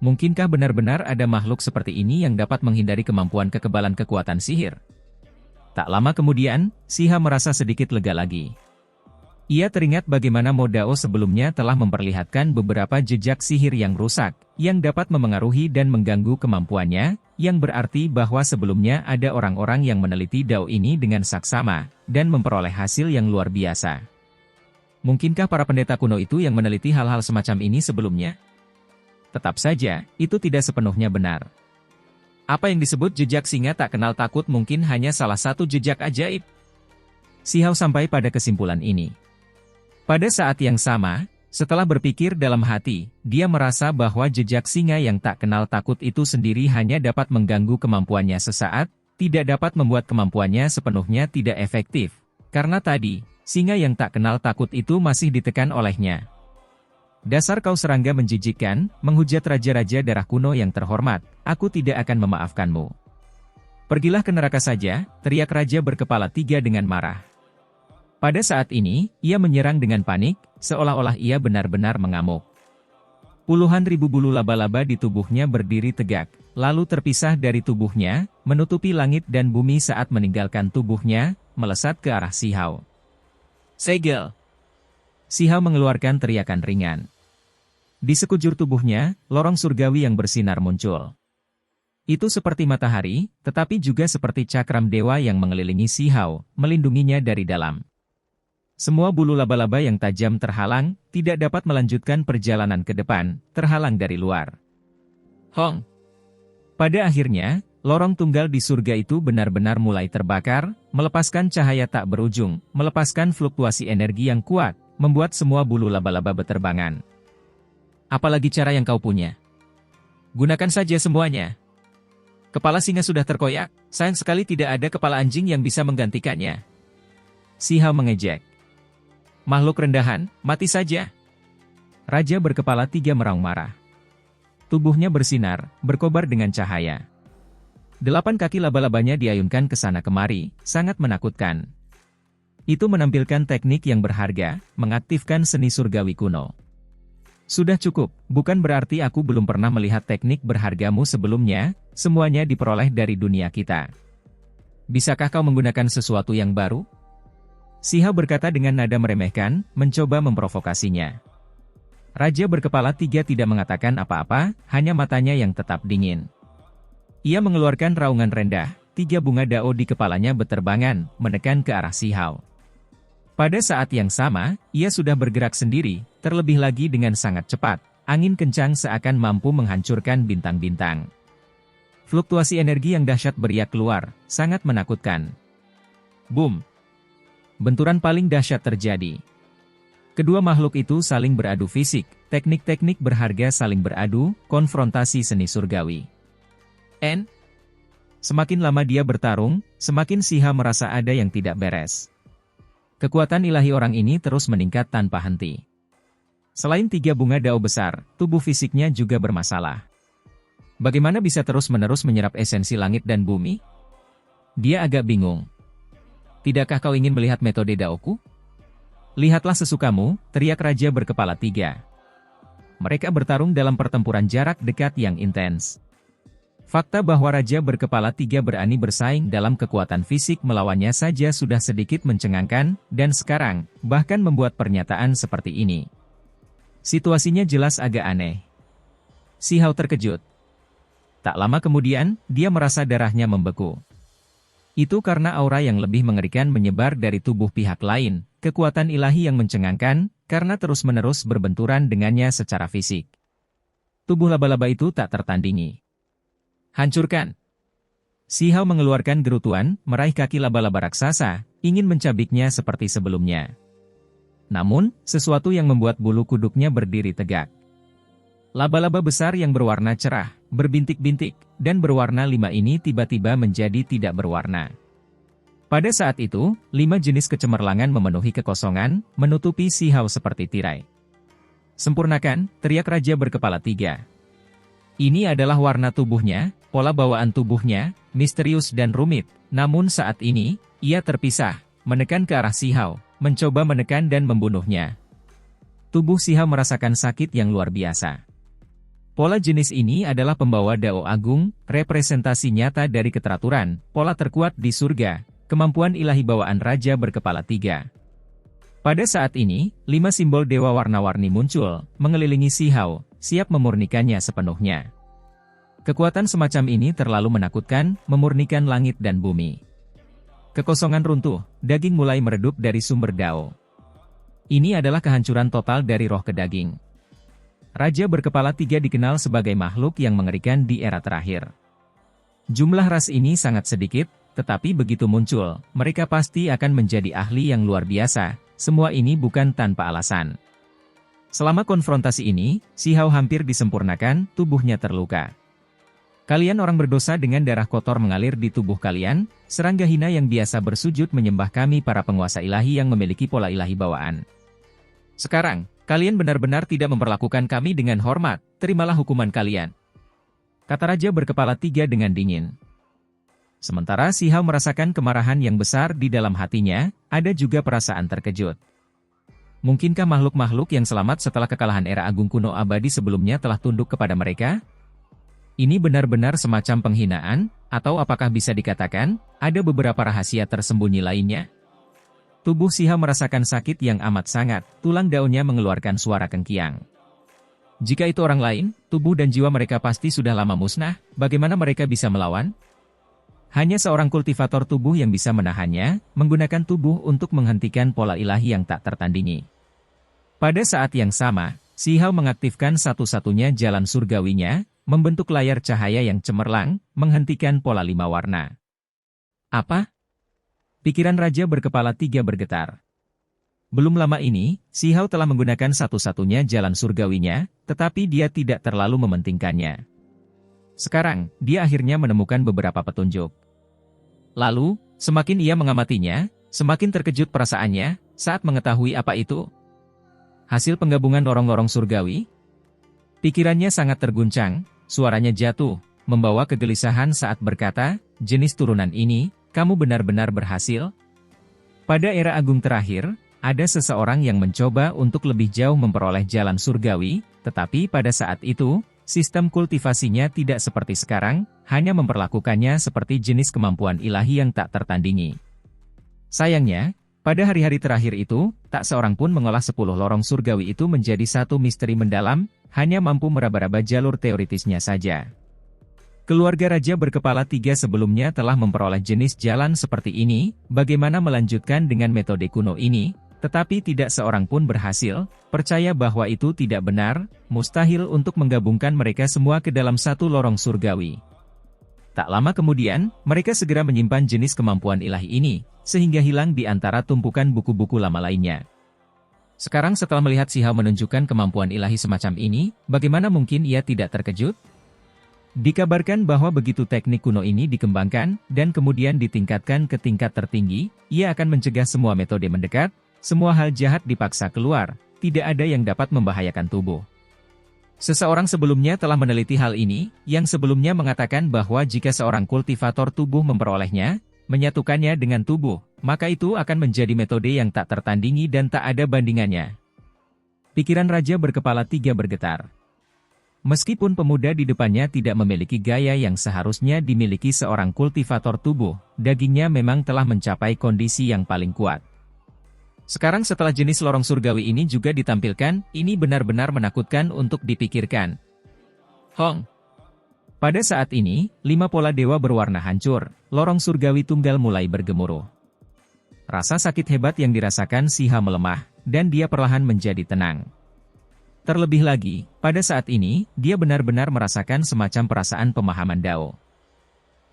Mungkinkah benar-benar ada makhluk seperti ini yang dapat menghindari kemampuan kekebalan kekuatan sihir? Tak lama kemudian, Siha merasa sedikit lega lagi. Ia teringat bagaimana Mo Dao sebelumnya telah memperlihatkan beberapa jejak sihir yang rusak, yang dapat memengaruhi dan mengganggu kemampuannya, yang berarti bahwa sebelumnya ada orang-orang yang meneliti Dao ini dengan saksama, dan memperoleh hasil yang luar biasa. Mungkinkah para pendeta kuno itu yang meneliti hal-hal semacam ini sebelumnya? Tetap saja, itu tidak sepenuhnya benar. Apa yang disebut jejak singa tak kenal takut mungkin hanya salah satu jejak ajaib. Si Hao sampai pada kesimpulan ini. Pada saat yang sama, setelah berpikir dalam hati, dia merasa bahwa jejak singa yang tak kenal takut itu sendiri hanya dapat mengganggu kemampuannya sesaat, tidak dapat membuat kemampuannya sepenuhnya tidak efektif. Karena tadi, singa yang tak kenal takut itu masih ditekan olehnya. Dasar kau serangga menjijikkan, menghujat raja-raja darah kuno yang terhormat, aku tidak akan memaafkanmu. Pergilah ke neraka saja, teriak raja berkepala 3 dengan marah. Pada saat ini, ia menyerang dengan panik, seolah-olah ia benar-benar mengamuk. Puluhan ribu bulu laba-laba di tubuhnya berdiri tegak, lalu terpisah dari tubuhnya, menutupi langit dan bumi saat meninggalkan tubuhnya, melesat ke arah Si Hao. Segel! Si Hao mengeluarkan teriakan ringan. Di sekujur tubuhnya, lorong surgawi yang bersinar muncul. Itu seperti matahari, tetapi juga seperti cakram dewa yang mengelilingi Si Hao, melindunginya dari dalam. Semua bulu laba-laba yang tajam terhalang, tidak dapat melanjutkan perjalanan ke depan, terhalang dari luar. Hong! Pada akhirnya, lorong tunggal di surga itu benar-benar mulai terbakar, melepaskan cahaya tak berujung, melepaskan fluktuasi energi yang kuat, membuat semua bulu laba-laba beterbangan. Apalagi cara yang kau punya? Gunakan saja semuanya. Kepala singa sudah terkoyak, sayang sekali tidak ada kepala anjing yang bisa menggantikannya. Si Hao mengejek. Makhluk rendahan, mati saja. Raja berkepala 3 meraung marah. Tubuhnya bersinar, berkobar dengan cahaya. 8 kaki laba-labanya diayunkan ke sana kemari, sangat menakutkan. Itu menampilkan teknik yang berharga, mengaktifkan seni surgawi kuno. Sudah cukup, bukan berarti aku belum pernah melihat teknik berhargamu sebelumnya, semuanya diperoleh dari dunia kita. Bisakah kau menggunakan sesuatu yang baru? Si Hao berkata dengan nada meremehkan, mencoba memprovokasinya. Raja berkepala 3 tidak mengatakan apa-apa, hanya matanya yang tetap dingin. Ia mengeluarkan raungan rendah, 3 bunga dao di kepalanya beterbangan, menekan ke arah Si Hao. Pada saat yang sama, ia sudah bergerak sendiri, terlebih lagi dengan sangat cepat. Angin kencang seakan mampu menghancurkan bintang-bintang. Fluktuasi energi yang dahsyat beriak keluar, sangat menakutkan. Boom! Benturan paling dahsyat terjadi. Kedua makhluk itu saling beradu fisik, teknik-teknik berharga saling beradu, konfrontasi seni surgawi. Semakin lama dia bertarung, semakin Si Hao merasa ada yang tidak beres. Kekuatan ilahi orang ini terus meningkat tanpa henti. Selain 3 bunga dao besar, tubuh fisiknya juga bermasalah. Bagaimana bisa terus-menerus menyerap esensi langit dan bumi? Dia agak bingung. Tidakkah kau ingin melihat metode daoku? Lihatlah sesukamu, teriak Raja berkepala 3. Mereka bertarung dalam pertempuran jarak dekat yang intens. Fakta bahwa Raja berkepala 3 berani bersaing dalam kekuatan fisik melawannya saja sudah sedikit mencengangkan, dan sekarang, bahkan membuat pernyataan seperti ini. Situasinya jelas agak aneh. Si Hao terkejut. Tak lama kemudian, dia merasa darahnya membeku. Itu karena aura yang lebih mengerikan menyebar dari tubuh pihak lain, kekuatan ilahi yang mencengangkan, karena terus-menerus berbenturan dengannya secara fisik. Tubuh laba-laba itu tak tertandingi. Hancurkan! Si Hao mengeluarkan gerutuan, meraih kaki laba-laba raksasa, ingin mencabiknya seperti sebelumnya. Namun, sesuatu yang membuat bulu kuduknya berdiri tegak. Laba-laba besar yang berwarna cerah, berbintik-bintik, dan berwarna 5 ini tiba-tiba menjadi tidak berwarna. Pada saat itu, 5 jenis kecemerlangan memenuhi kekosongan, menutupi Si Hao seperti tirai. Sempurnakan, teriak Raja berkepala 3. Ini adalah warna tubuhnya, pola bawaan tubuhnya, misterius dan rumit, namun saat ini, ia terpisah, menekan ke arah Si Hao, mencoba menekan dan membunuhnya. Tubuh Si Hao merasakan sakit yang luar biasa. Pola jenis ini adalah pembawa Dao Agung, representasi nyata dari keteraturan, pola terkuat di surga, kemampuan ilahi bawaan Raja berkepala 3. Pada saat ini, 5 simbol dewa warna-warni muncul, mengelilingi Si Hao, siap memurnikannya sepenuhnya. Kekuatan semacam ini terlalu menakutkan, memurnikan langit dan bumi. Kekosongan runtuh, daging mulai meredup dari sumber Dao. Ini adalah kehancuran total dari roh ke daging. Raja berkepala 3 dikenal sebagai makhluk yang mengerikan di era terakhir. Jumlah ras ini sangat sedikit, tetapi begitu muncul, mereka pasti akan menjadi ahli yang luar biasa. Semua ini bukan tanpa alasan. Selama konfrontasi ini, Si Hao hampir disempurnakan, tubuhnya terluka. Kalian orang berdosa dengan darah kotor mengalir di tubuh kalian, serangga hina yang biasa bersujud menyembah kami para penguasa ilahi yang memiliki pola ilahi bawaan. Sekarang, kalian benar-benar tidak memperlakukan kami dengan hormat, terimalah hukuman kalian. Kata Raja berkepala 3 dengan dingin. Sementara Si Hao merasakan kemarahan yang besar di dalam hatinya, ada juga perasaan terkejut. Mungkinkah makhluk-makhluk yang selamat setelah kekalahan era agung kuno abadi sebelumnya telah tunduk kepada mereka? Ini benar-benar semacam penghinaan, atau apakah bisa dikatakan, ada beberapa rahasia tersembunyi lainnya? Tubuh Si Hao merasakan sakit yang amat sangat, tulang daunnya mengeluarkan suara kengkiang. Jika itu orang lain, tubuh dan jiwa mereka pasti sudah lama musnah, bagaimana mereka bisa melawan? Hanya seorang kultivator tubuh yang bisa menahannya, menggunakan tubuh untuk menghentikan pola ilahi yang tak tertandingi. Pada saat yang sama, Si Hao mengaktifkan satu-satunya jalan surgawinya, membentuk layar cahaya yang cemerlang, menghentikan pola 5 warna. Apa? Pikiran Raja berkepala 3 bergetar. Belum lama ini, Si Hao telah menggunakan satu-satunya jalan surgawinya, tetapi dia tidak terlalu mementingkannya. Sekarang, dia akhirnya menemukan beberapa petunjuk. Lalu, semakin ia mengamatinya, semakin terkejut perasaannya, saat mengetahui apa itu. Hasil penggabungan lorong-lorong surgawi? Pikirannya sangat terguncang, suaranya jatuh, membawa kegelisahan saat berkata, jenis turunan ini, kamu benar-benar berhasil? Pada era agung terakhir, ada seseorang yang mencoba untuk lebih jauh memperoleh jalan surgawi, tetapi pada saat itu, sistem kultivasinya tidak seperti sekarang, hanya memperlakukannya seperti jenis kemampuan ilahi yang tak tertandingi. Sayangnya, pada hari-hari terakhir itu, tak seorang pun mengolah 10 lorong surgawi itu menjadi satu misteri mendalam, hanya mampu meraba-raba jalur teoritisnya saja. Keluarga Raja Berkepala 3 sebelumnya telah memperoleh jenis jalan seperti ini, bagaimana melanjutkan dengan metode kuno ini, tetapi tidak seorang pun berhasil, percaya bahwa itu tidak benar, mustahil untuk menggabungkan mereka semua ke dalam satu lorong surgawi. Tak lama kemudian, mereka segera menyimpan jenis kemampuan ilahi ini, sehingga hilang di antara tumpukan buku-buku lama lainnya. Sekarang setelah melihat Si Hao menunjukkan kemampuan ilahi semacam ini, bagaimana mungkin ia tidak terkejut? Dikabarkan bahwa begitu teknik kuno ini dikembangkan, dan kemudian ditingkatkan ke tingkat tertinggi, ia akan mencegah semua metode mendekat, semua hal jahat dipaksa keluar, tidak ada yang dapat membahayakan tubuh. Seseorang sebelumnya telah meneliti hal ini, yang sebelumnya mengatakan bahwa jika seorang kultivator tubuh memperolehnya, menyatukannya dengan tubuh, maka itu akan menjadi metode yang tak tertandingi dan tak ada bandingannya. Pikiran Raja Berkepala 3 bergetar. Meskipun pemuda di depannya tidak memiliki gaya yang seharusnya dimiliki seorang kultivator tubuh, dagingnya memang telah mencapai kondisi yang paling kuat. Sekarang setelah jenis lorong surgawi ini juga ditampilkan, ini benar-benar menakutkan untuk dipikirkan. Hong. Pada saat ini, 5 pola dewa berwarna hancur, lorong surgawi tunggal mulai bergemuruh. Rasa sakit hebat yang dirasakan Si Hao melemah, dan dia perlahan menjadi tenang. Terlebih lagi, pada saat ini, dia benar-benar merasakan semacam perasaan pemahaman Dao.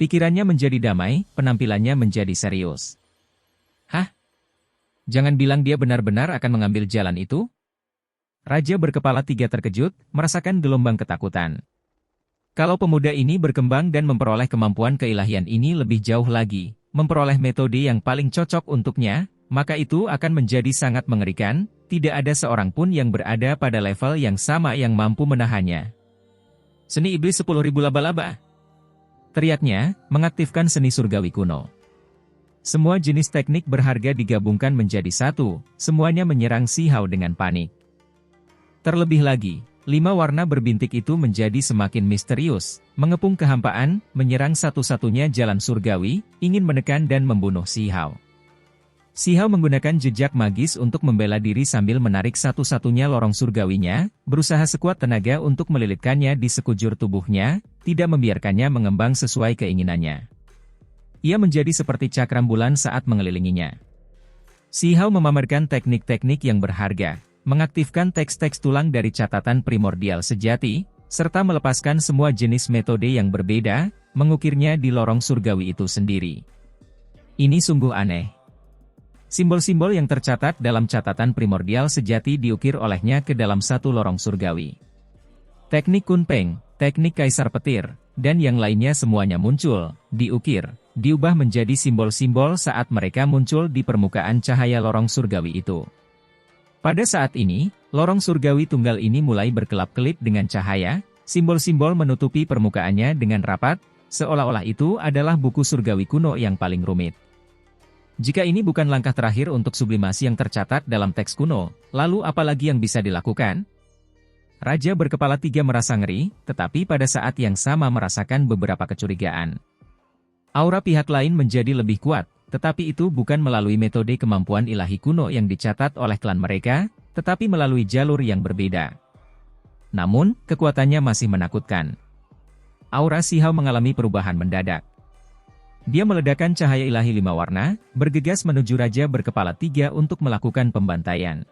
Pikirannya menjadi damai, penampilannya menjadi serius. Hah? Jangan bilang dia benar-benar akan mengambil jalan itu? Raja Berkepala 3 terkejut, merasakan gelombang ketakutan. Kalau pemuda ini berkembang dan memperoleh kemampuan keilahian ini lebih jauh lagi, memperoleh metode yang paling cocok untuknya, maka itu akan menjadi sangat mengerikan, tidak ada seorang pun yang berada pada level yang sama yang mampu menahannya. Seni iblis 10.000 laba-laba. Teriaknya, mengaktifkan seni surgawi kuno. Semua jenis teknik berharga digabungkan menjadi satu, semuanya menyerang Si Hao dengan panik. Terlebih lagi, 5 warna berbintik itu menjadi semakin misterius, mengepung kehampaan, menyerang satu-satunya jalan surgawi, ingin menekan dan membunuh Si Hao. Si Hao menggunakan jejak magis untuk membela diri sambil menarik satu-satunya lorong surgawinya, berusaha sekuat tenaga untuk melilitkannya di sekujur tubuhnya, tidak membiarkannya mengembang sesuai keinginannya. Ia menjadi seperti cakram bulan saat mengelilinginya. Si Hao memamerkan teknik-teknik yang berharga, mengaktifkan teks-teks tulang dari catatan primordial sejati, serta melepaskan semua jenis metode yang berbeda, mengukirnya di lorong surgawi itu sendiri. Ini sungguh aneh. Simbol-simbol yang tercatat dalam catatan primordial sejati diukir olehnya ke dalam satu lorong surgawi. Teknik Kunpeng, teknik Kaisar Petir, dan yang lainnya semuanya muncul, diukir, diubah menjadi simbol-simbol saat mereka muncul di permukaan cahaya lorong surgawi itu. Pada saat ini, lorong surgawi tunggal ini mulai berkelap-kelip dengan cahaya, simbol-simbol menutupi permukaannya dengan rapat, seolah-olah itu adalah buku surgawi kuno yang paling rumit. Jika ini bukan langkah terakhir untuk sublimasi yang tercatat dalam teks kuno, lalu apa lagi yang bisa dilakukan? Raja Berkepala 3 merasa ngeri, tetapi pada saat yang sama merasakan beberapa kecurigaan. Aura pihak lain menjadi lebih kuat, tetapi itu bukan melalui metode kemampuan ilahi kuno yang dicatat oleh klan mereka, tetapi melalui jalur yang berbeda. Namun, kekuatannya masih menakutkan. Aura Si Hao mengalami perubahan mendadak. Dia meledakkan cahaya ilahi 5 warna, bergegas menuju Raja Berkepala 3 untuk melakukan pembantaian.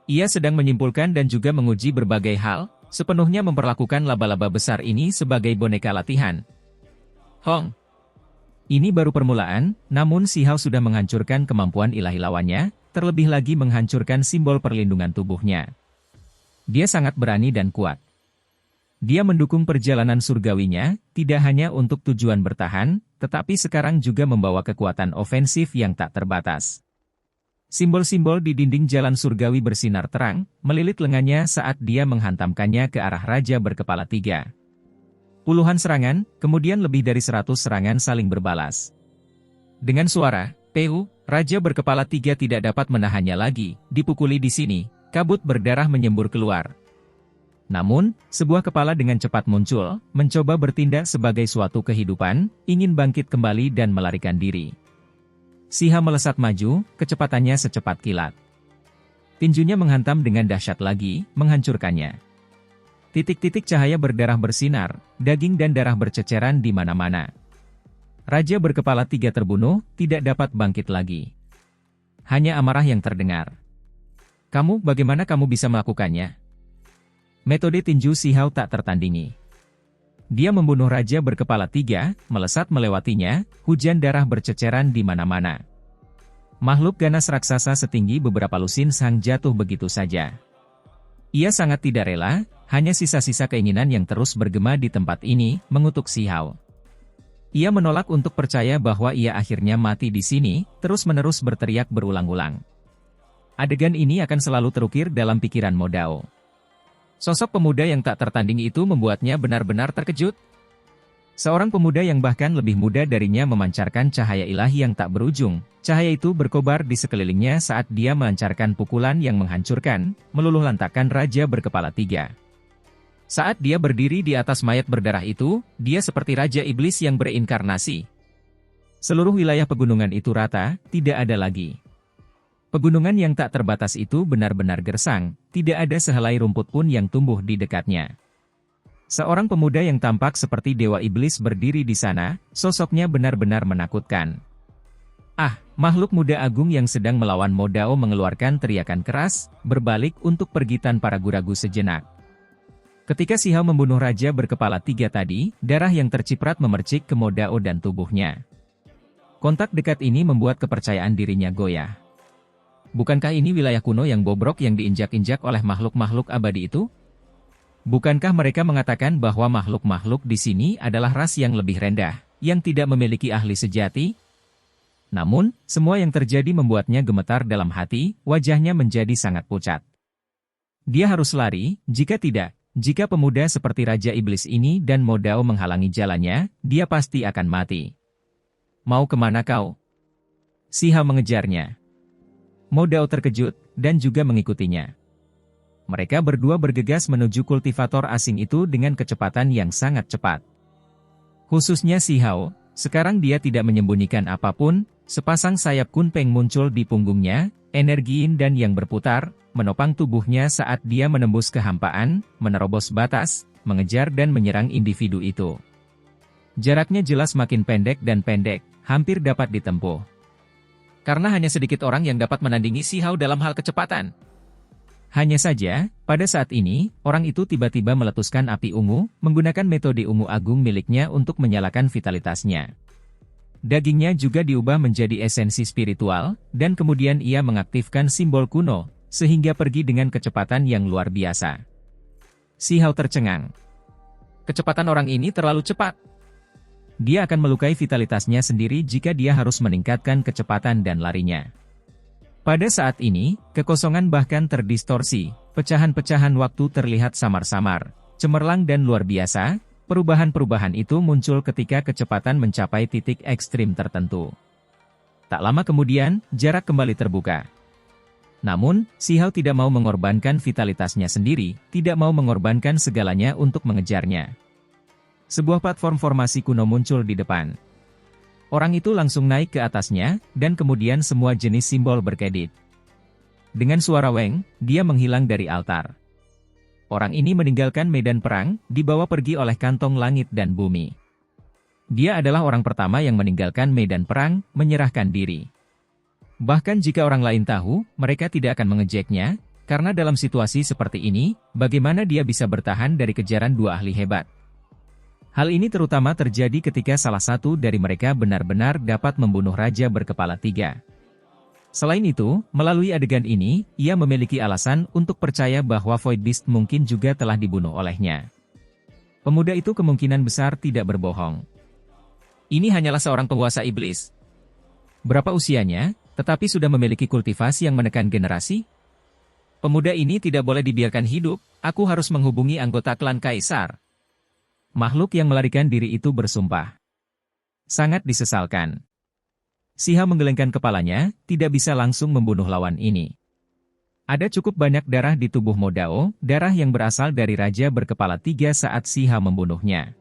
Ia sedang menyimpulkan dan juga menguji berbagai hal, sepenuhnya memperlakukan laba-laba besar ini sebagai boneka latihan. Hong. Ini baru permulaan, namun Si Hao sudah menghancurkan kemampuan ilahi lawannya, terlebih lagi menghancurkan simbol perlindungan tubuhnya. Dia sangat berani dan kuat. Dia mendukung perjalanan surgawinya, tidak hanya untuk tujuan bertahan, tetapi sekarang juga membawa kekuatan ofensif yang tak terbatas. Simbol-simbol di dinding jalan surgawi bersinar terang, melilit lengannya saat dia menghantamkannya ke arah Raja Berkepala 3. Puluhan serangan, kemudian lebih dari 100 serangan saling berbalas. Dengan suara, "Peu," Raja Berkepala 3 tidak dapat menahannya lagi, dipukuli di sini, kabut berdarah menyembur keluar. Namun, sebuah kepala dengan cepat muncul, mencoba bertindak sebagai suatu kehidupan, ingin bangkit kembali dan melarikan diri. Siha melesat maju, kecepatannya secepat kilat. Tinjunya menghantam dengan dahsyat lagi, menghancurkannya. Titik-titik cahaya berdarah bersinar, daging dan darah berceceran di mana-mana. Raja berkepala 3 terbunuh, tidak dapat bangkit lagi. Hanya amarah yang terdengar. "Kamu, bagaimana kamu bisa melakukannya?" Metode tinju Sihao tak tertandingi. Dia membunuh Raja berkepala 3, melesat melewatinya, hujan darah berceceran di mana-mana. Makhluk ganas raksasa setinggi beberapa lusin sang jatuh begitu saja. Ia sangat tidak rela, hanya sisa-sisa keinginan yang terus bergema di tempat ini, mengutuk Sihao. Ia menolak untuk percaya bahwa ia akhirnya mati di sini, terus-menerus berteriak berulang-ulang. Adegan ini akan selalu terukir dalam pikiran Mo Dao. Sosok pemuda yang tak tertandingi itu membuatnya benar-benar terkejut. Seorang pemuda yang bahkan lebih muda darinya memancarkan cahaya ilahi yang tak berujung. Cahaya itu berkobar di sekelilingnya saat dia melancarkan pukulan yang menghancurkan, meluluh lantakkan Raja berkepala 3. Saat dia berdiri di atas mayat berdarah itu, dia seperti Raja Iblis yang bereinkarnasi. Seluruh wilayah pegunungan itu rata, tidak ada lagi. Pegunungan yang tak terbatas itu benar-benar gersang, tidak ada sehelai rumput pun yang tumbuh di dekatnya. Seorang pemuda yang tampak seperti Dewa Iblis berdiri di sana, sosoknya benar-benar menakutkan. Ah, makhluk muda agung yang sedang melawan Mo Dao mengeluarkan teriakan keras, berbalik untuk pergi tanpa ragu-ragu sejenak. Ketika Sihao membunuh Raja berkepala 3 tadi, darah yang terciprat memercik ke Mo Dao dan tubuhnya. Kontak dekat ini membuat kepercayaan dirinya goyah. Bukankah ini wilayah kuno yang bobrok yang diinjak-injak oleh makhluk-makhluk abadi itu? Bukankah mereka mengatakan bahwa makhluk-makhluk di sini adalah ras yang lebih rendah, yang tidak memiliki ahli sejati? Namun, semua yang terjadi membuatnya gemetar dalam hati, wajahnya menjadi sangat pucat. Dia harus lari, jika tidak, jika pemuda seperti Raja Iblis ini dan Mo Dao menghalangi jalannya, dia pasti akan mati. "Mau kemana kau?" Sihao mengejarnya. Mo Dao terkejut, dan juga mengikutinya. Mereka berdua bergegas menuju kultivator asing itu dengan kecepatan yang sangat cepat. Khususnya Sihao, sekarang dia tidak menyembunyikan apapun, sepasang sayap kunpeng muncul di punggungnya, energi yin dan yang berputar, menopang tubuhnya saat dia menembus kehampaan, menerobos batas, mengejar dan menyerang individu itu. Jaraknya jelas makin pendek dan pendek, hampir dapat ditempuh. Karena hanya sedikit orang yang dapat menandingi Sihao dalam hal kecepatan. Hanya saja, pada saat ini, orang itu tiba-tiba meletuskan api ungu, menggunakan metode ungu agung miliknya untuk menyalakan vitalitasnya. Dagingnya juga diubah menjadi esensi spiritual, dan kemudian ia mengaktifkan simbol kuno, sehingga pergi dengan kecepatan yang luar biasa. Sihao tercengang. Kecepatan orang ini terlalu cepat. Dia akan melukai vitalitasnya sendiri jika dia harus meningkatkan kecepatan dan larinya. Pada saat ini, kekosongan bahkan terdistorsi, pecahan-pecahan waktu terlihat samar-samar, cemerlang dan luar biasa. Perubahan-perubahan itu muncul ketika kecepatan mencapai titik ekstrim tertentu. Tak lama kemudian, jarak kembali terbuka. Namun, Sihao tidak mau mengorbankan vitalitasnya sendiri, tidak mau mengorbankan segalanya untuk mengejarnya. Sebuah platform formasi kuno muncul di depan. Orang itu langsung naik ke atasnya, dan kemudian semua jenis simbol berkedip. Dengan suara weng, dia menghilang dari altar. Orang ini meninggalkan medan perang, dibawa pergi oleh kantong langit dan bumi. Dia adalah orang pertama yang meninggalkan medan perang, menyerahkan diri. Bahkan jika orang lain tahu, mereka tidak akan mengejeknya, karena dalam situasi seperti ini, bagaimana dia bisa bertahan dari kejaran dua ahli hebat? Hal ini terutama terjadi ketika salah satu dari mereka benar-benar dapat membunuh Raja berkepala 3. Selain itu, melalui adegan ini, ia memiliki alasan untuk percaya bahwa Void Beast mungkin juga telah dibunuh olehnya. Pemuda itu kemungkinan besar tidak berbohong. Ini hanyalah seorang penguasa iblis. Berapa usianya, tetapi sudah memiliki kultivasi yang menekan generasi? Pemuda ini tidak boleh dibiarkan hidup, aku harus menghubungi anggota klan Kaisar. Makhluk yang melarikan diri itu bersumpah. Sangat disesalkan. Sihao menggelengkan kepalanya, tidak bisa langsung membunuh lawan ini. Ada cukup banyak darah di tubuh Mo Dao, darah yang berasal dari Raja berkepala 3 saat Si Hao membunuhnya.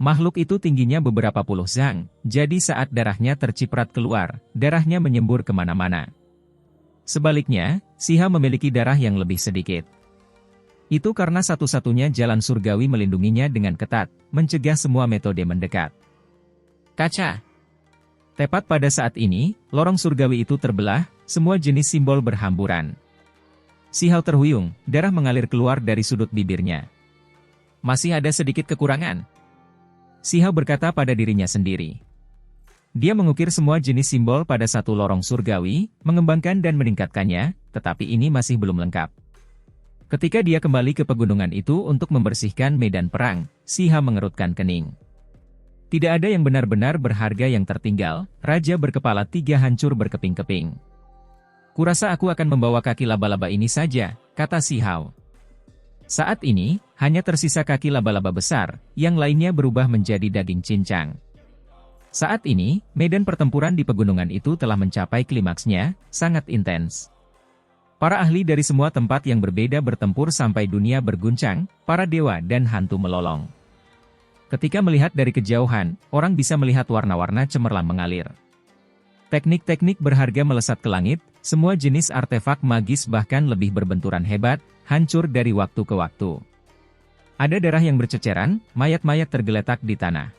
Makhluk itu tingginya beberapa puluh zang, jadi saat darahnya terciprat keluar, darahnya menyembur kemana-mana. Sebaliknya, Si Hao memiliki darah yang lebih sedikit. Itu karena satu-satunya jalan surgawi melindunginya dengan ketat, mencegah semua metode mendekat. Kaca. Tepat pada saat ini, lorong surgawi itu terbelah, semua jenis simbol berhamburan. Si Hao terhuyung, darah mengalir keluar dari sudut bibirnya. Masih ada sedikit kekurangan. Si Hao berkata pada dirinya sendiri. Dia mengukir semua jenis simbol pada satu lorong surgawi, mengembangkan dan meningkatkannya, tetapi ini masih belum lengkap. Ketika dia kembali ke pegunungan itu untuk membersihkan medan perang, Si Hao mengerutkan kening. Tidak ada yang benar-benar berharga yang tertinggal, Raja berkepala 3 hancur berkeping-keping. Kurasa aku akan membawa kaki laba-laba ini saja, kata Si Hao. Saat ini, hanya tersisa kaki laba-laba besar, yang lainnya berubah menjadi daging cincang. Saat ini, medan pertempuran di pegunungan itu telah mencapai klimaksnya, sangat intens. Para ahli dari semua tempat yang berbeda bertempur sampai dunia berguncang, para dewa dan hantu melolong. Ketika melihat dari kejauhan, orang bisa melihat warna-warna cemerlang mengalir. Teknik-teknik berharga melesat ke langit, semua jenis artefak magis bahkan lebih berbenturan hebat, hancur dari waktu ke waktu. Ada darah yang berceceran, mayat-mayat tergeletak di tanah.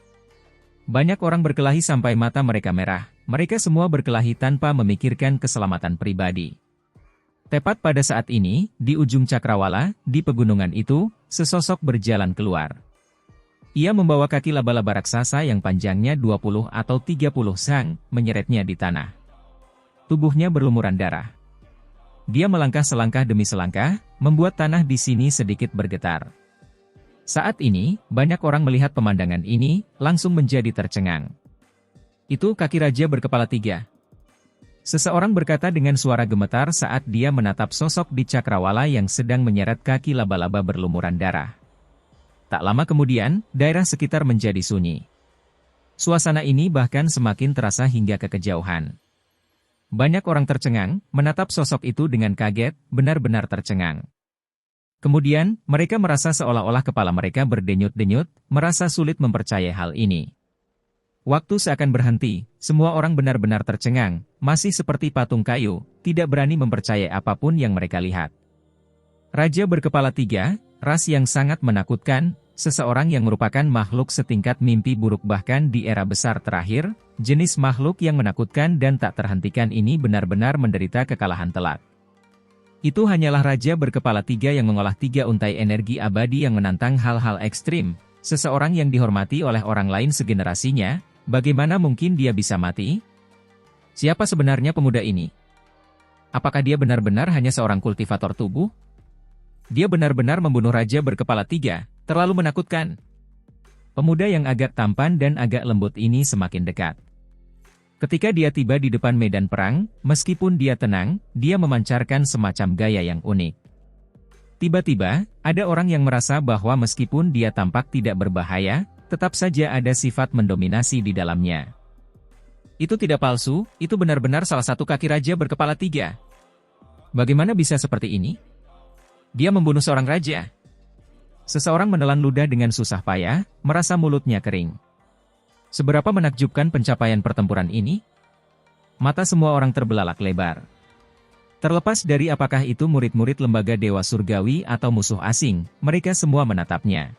Banyak orang berkelahi sampai mata mereka merah, mereka semua berkelahi tanpa memikirkan keselamatan pribadi. Tepat pada saat ini, di ujung cakrawala, di pegunungan itu, sesosok berjalan keluar. Ia membawa kaki laba-laba raksasa yang panjangnya 20 atau 30 sang, menyeretnya di tanah. Tubuhnya berlumuran darah. Dia melangkah selangkah demi selangkah, membuat tanah di sini sedikit bergetar. Saat ini, banyak orang melihat pemandangan ini, langsung menjadi tercengang. Itu kaki raja berkepala 3. Seseorang berkata dengan suara gemetar saat dia menatap sosok di cakrawala yang sedang menyeret kaki laba-laba berlumuran darah. Tak lama kemudian, daerah sekitar menjadi sunyi. Suasana ini bahkan semakin terasa hingga ke kejauhan. Banyak orang tercengang, menatap sosok itu dengan kaget, benar-benar tercengang. Kemudian, mereka merasa seolah-olah kepala mereka berdenyut-denyut, merasa sulit mempercayai hal ini. Waktu seakan berhenti, semua orang benar-benar tercengang, masih seperti patung kayu, tidak berani mempercayai apapun yang mereka lihat. Raja berkepala 3, ras yang sangat menakutkan, seseorang yang merupakan makhluk setingkat mimpi buruk bahkan di era besar terakhir, jenis makhluk yang menakutkan dan tak terhentikan ini benar-benar menderita kekalahan telak. Itu hanyalah Raja berkepala 3 yang mengolah 3 untai energi abadi yang menantang hal-hal ekstrim, seseorang yang dihormati oleh orang lain segenerasinya, bagaimana mungkin dia bisa mati? Siapa sebenarnya pemuda ini? Apakah dia benar-benar hanya seorang kultivator tubuh? Dia benar-benar membunuh Raja berkepala 3, terlalu menakutkan. Pemuda yang agak tampan dan agak lembut ini semakin dekat. Ketika dia tiba di depan medan perang, meskipun dia tenang, dia memancarkan semacam gaya yang unik. Tiba-tiba, ada orang yang merasa bahwa meskipun dia tampak tidak berbahaya, tetap saja ada sifat mendominasi di dalamnya. Itu tidak palsu, itu benar-benar salah satu kaki Raja berkepala 3. Bagaimana bisa seperti ini? Dia membunuh seorang raja. Seseorang menelan ludah dengan susah payah, merasa mulutnya kering. Seberapa menakjubkan pencapaian pertempuran ini? Mata semua orang terbelalak lebar. Terlepas dari apakah itu murid-murid lembaga Dewa Surgawi atau musuh asing, mereka semua menatapnya.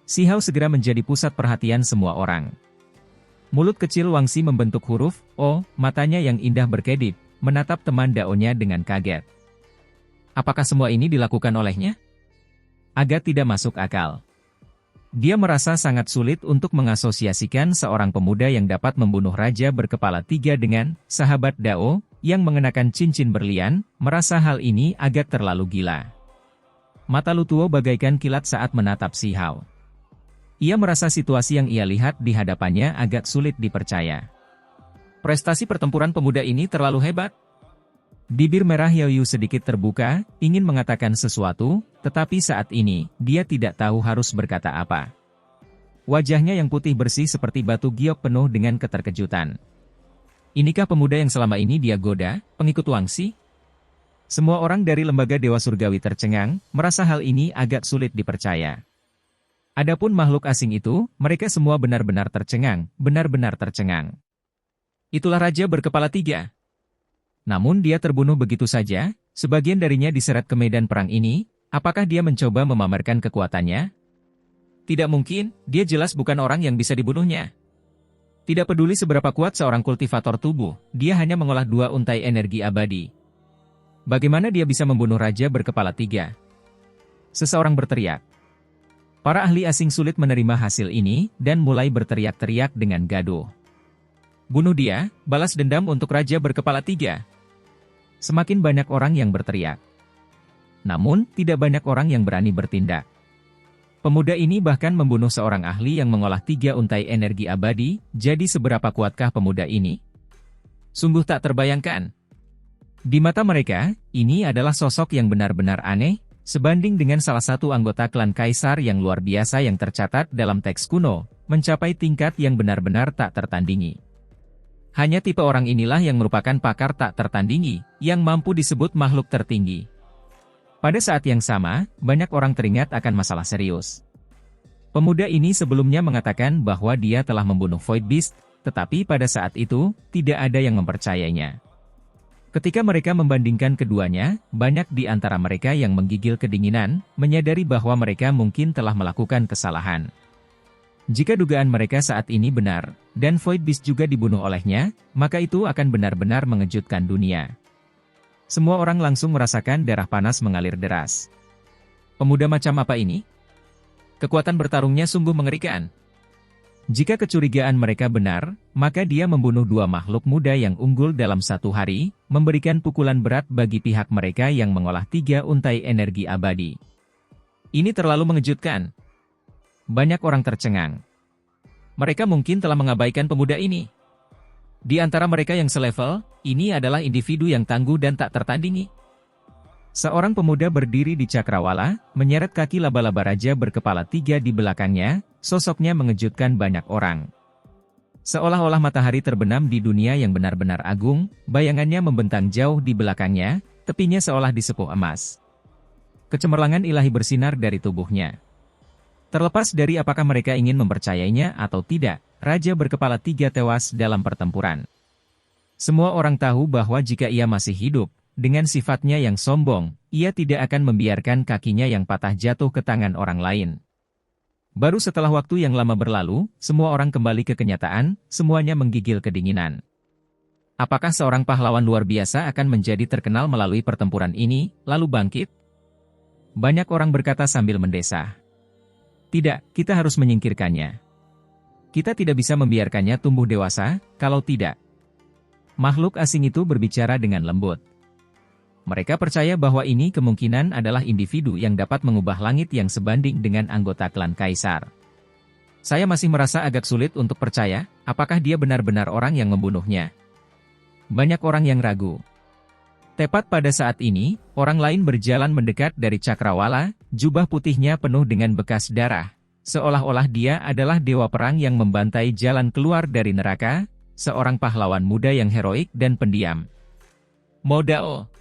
Si Hao segera menjadi pusat perhatian semua orang. Mulut kecil Wangxi membentuk huruf O, matanya yang indah berkedip, menatap teman Dao-nya dengan kaget. Apakah semua ini dilakukan olehnya? Agak tidak masuk akal. Dia merasa sangat sulit untuk mengasosiasikan seorang pemuda yang dapat membunuh Raja berkepala 3 dengan sahabat Dao, yang mengenakan cincin berlian, merasa hal ini agak terlalu gila. Mata Lutuo bagaikan kilat saat menatap Si Hao. Ia merasa situasi yang ia lihat di hadapannya agak sulit dipercaya. Prestasi pertempuran pemuda ini terlalu hebat. Bibir merah Yaoyu sedikit terbuka, ingin mengatakan sesuatu, tetapi saat ini, dia tidak tahu harus berkata apa. Wajahnya yang putih bersih seperti batu giok penuh dengan keterkejutan. Inikah pemuda yang selama ini dia goda, pengikut Wangxi? Semua orang dari lembaga Dewa Surgawi tercengang, merasa hal ini agak sulit dipercaya. Adapun makhluk asing itu, mereka semua benar-benar tercengang, benar-benar tercengang. Itulah Raja berkepala 3. Namun dia terbunuh begitu saja, sebagian darinya diseret ke medan perang ini, apakah dia mencoba memamerkan kekuatannya? Tidak mungkin, dia jelas bukan orang yang bisa dibunuhnya. Tidak peduli seberapa kuat seorang kultivator tubuh, dia hanya mengolah 2 untai energi abadi. Bagaimana dia bisa membunuh Raja berkepala 3? Seseorang berteriak. Para ahli asing sulit menerima hasil ini, dan mulai berteriak-teriak dengan gaduh. Bunuh dia, balas dendam untuk Raja berkepala 3. Semakin banyak orang yang berteriak. Namun, tidak banyak orang yang berani bertindak. Pemuda ini bahkan membunuh seorang ahli yang mengolah 3 untai energi abadi, jadi seberapa kuatkah pemuda ini? Sungguh tak terbayangkan. Di mata mereka, ini adalah sosok yang benar-benar aneh, sebanding dengan salah satu anggota klan Kaisar yang luar biasa yang tercatat dalam teks kuno, mencapai tingkat yang benar-benar tak tertandingi. Hanya tipe orang inilah yang merupakan pakar tak tertandingi, yang mampu disebut makhluk tertinggi. Pada saat yang sama, banyak orang teringat akan masalah serius. Pemuda ini sebelumnya mengatakan bahwa dia telah membunuh Void Beast, tetapi pada saat itu, tidak ada yang mempercayainya. Ketika mereka membandingkan keduanya, banyak di antara mereka yang menggigil kedinginan, menyadari bahwa mereka mungkin telah melakukan kesalahan. Jika dugaan mereka saat ini benar, dan Void Beast juga dibunuh olehnya, maka itu akan benar-benar mengejutkan dunia. Semua orang langsung merasakan darah panas mengalir deras. Pemuda macam apa ini? Kekuatan bertarungnya sungguh mengerikan. Jika kecurigaan mereka benar, maka dia membunuh 2 makhluk muda yang unggul dalam 1 hari, memberikan pukulan berat bagi pihak mereka yang mengolah 3 untai energi abadi. Ini terlalu mengejutkan. Banyak orang tercengang. Mereka mungkin telah mengabaikan pemuda ini. Di antara mereka yang selevel, ini adalah individu yang tangguh dan tak tertandingi. Seorang pemuda berdiri di cakrawala, menyeret kaki laba-laba Raja berkepala 3 di belakangnya, sosoknya mengejutkan banyak orang. Seolah-olah matahari terbenam di dunia yang benar-benar agung, bayangannya membentang jauh di belakangnya, tepinya seolah disepuh emas. Kecemerlangan ilahi bersinar dari tubuhnya. Terlepas dari apakah mereka ingin mempercayainya atau tidak, Raja berkepala 3 tewas dalam pertempuran. Semua orang tahu bahwa jika ia masih hidup, dengan sifatnya yang sombong, ia tidak akan membiarkan kakinya yang patah jatuh ke tangan orang lain. Baru setelah waktu yang lama berlalu, semua orang kembali ke kenyataan, semuanya menggigil kedinginan. Apakah seorang pahlawan luar biasa akan menjadi terkenal melalui pertempuran ini, lalu bangkit? Banyak orang berkata sambil mendesah. Tidak, kita harus menyingkirkannya. Kita tidak bisa membiarkannya tumbuh dewasa, kalau tidak. Makhluk asing itu berbicara dengan lembut. Mereka percaya bahwa ini kemungkinan adalah individu yang dapat mengubah langit yang sebanding dengan anggota klan Kaisar. Saya masih merasa agak sulit untuk percaya, apakah dia benar-benar orang yang membunuhnya. Banyak orang yang ragu. Tepat pada saat ini, orang lain berjalan mendekat dari cakrawala, jubah putihnya penuh dengan bekas darah. Seolah-olah dia adalah dewa perang yang membantai jalan keluar dari neraka, seorang pahlawan muda yang heroik dan pendiam. Modao.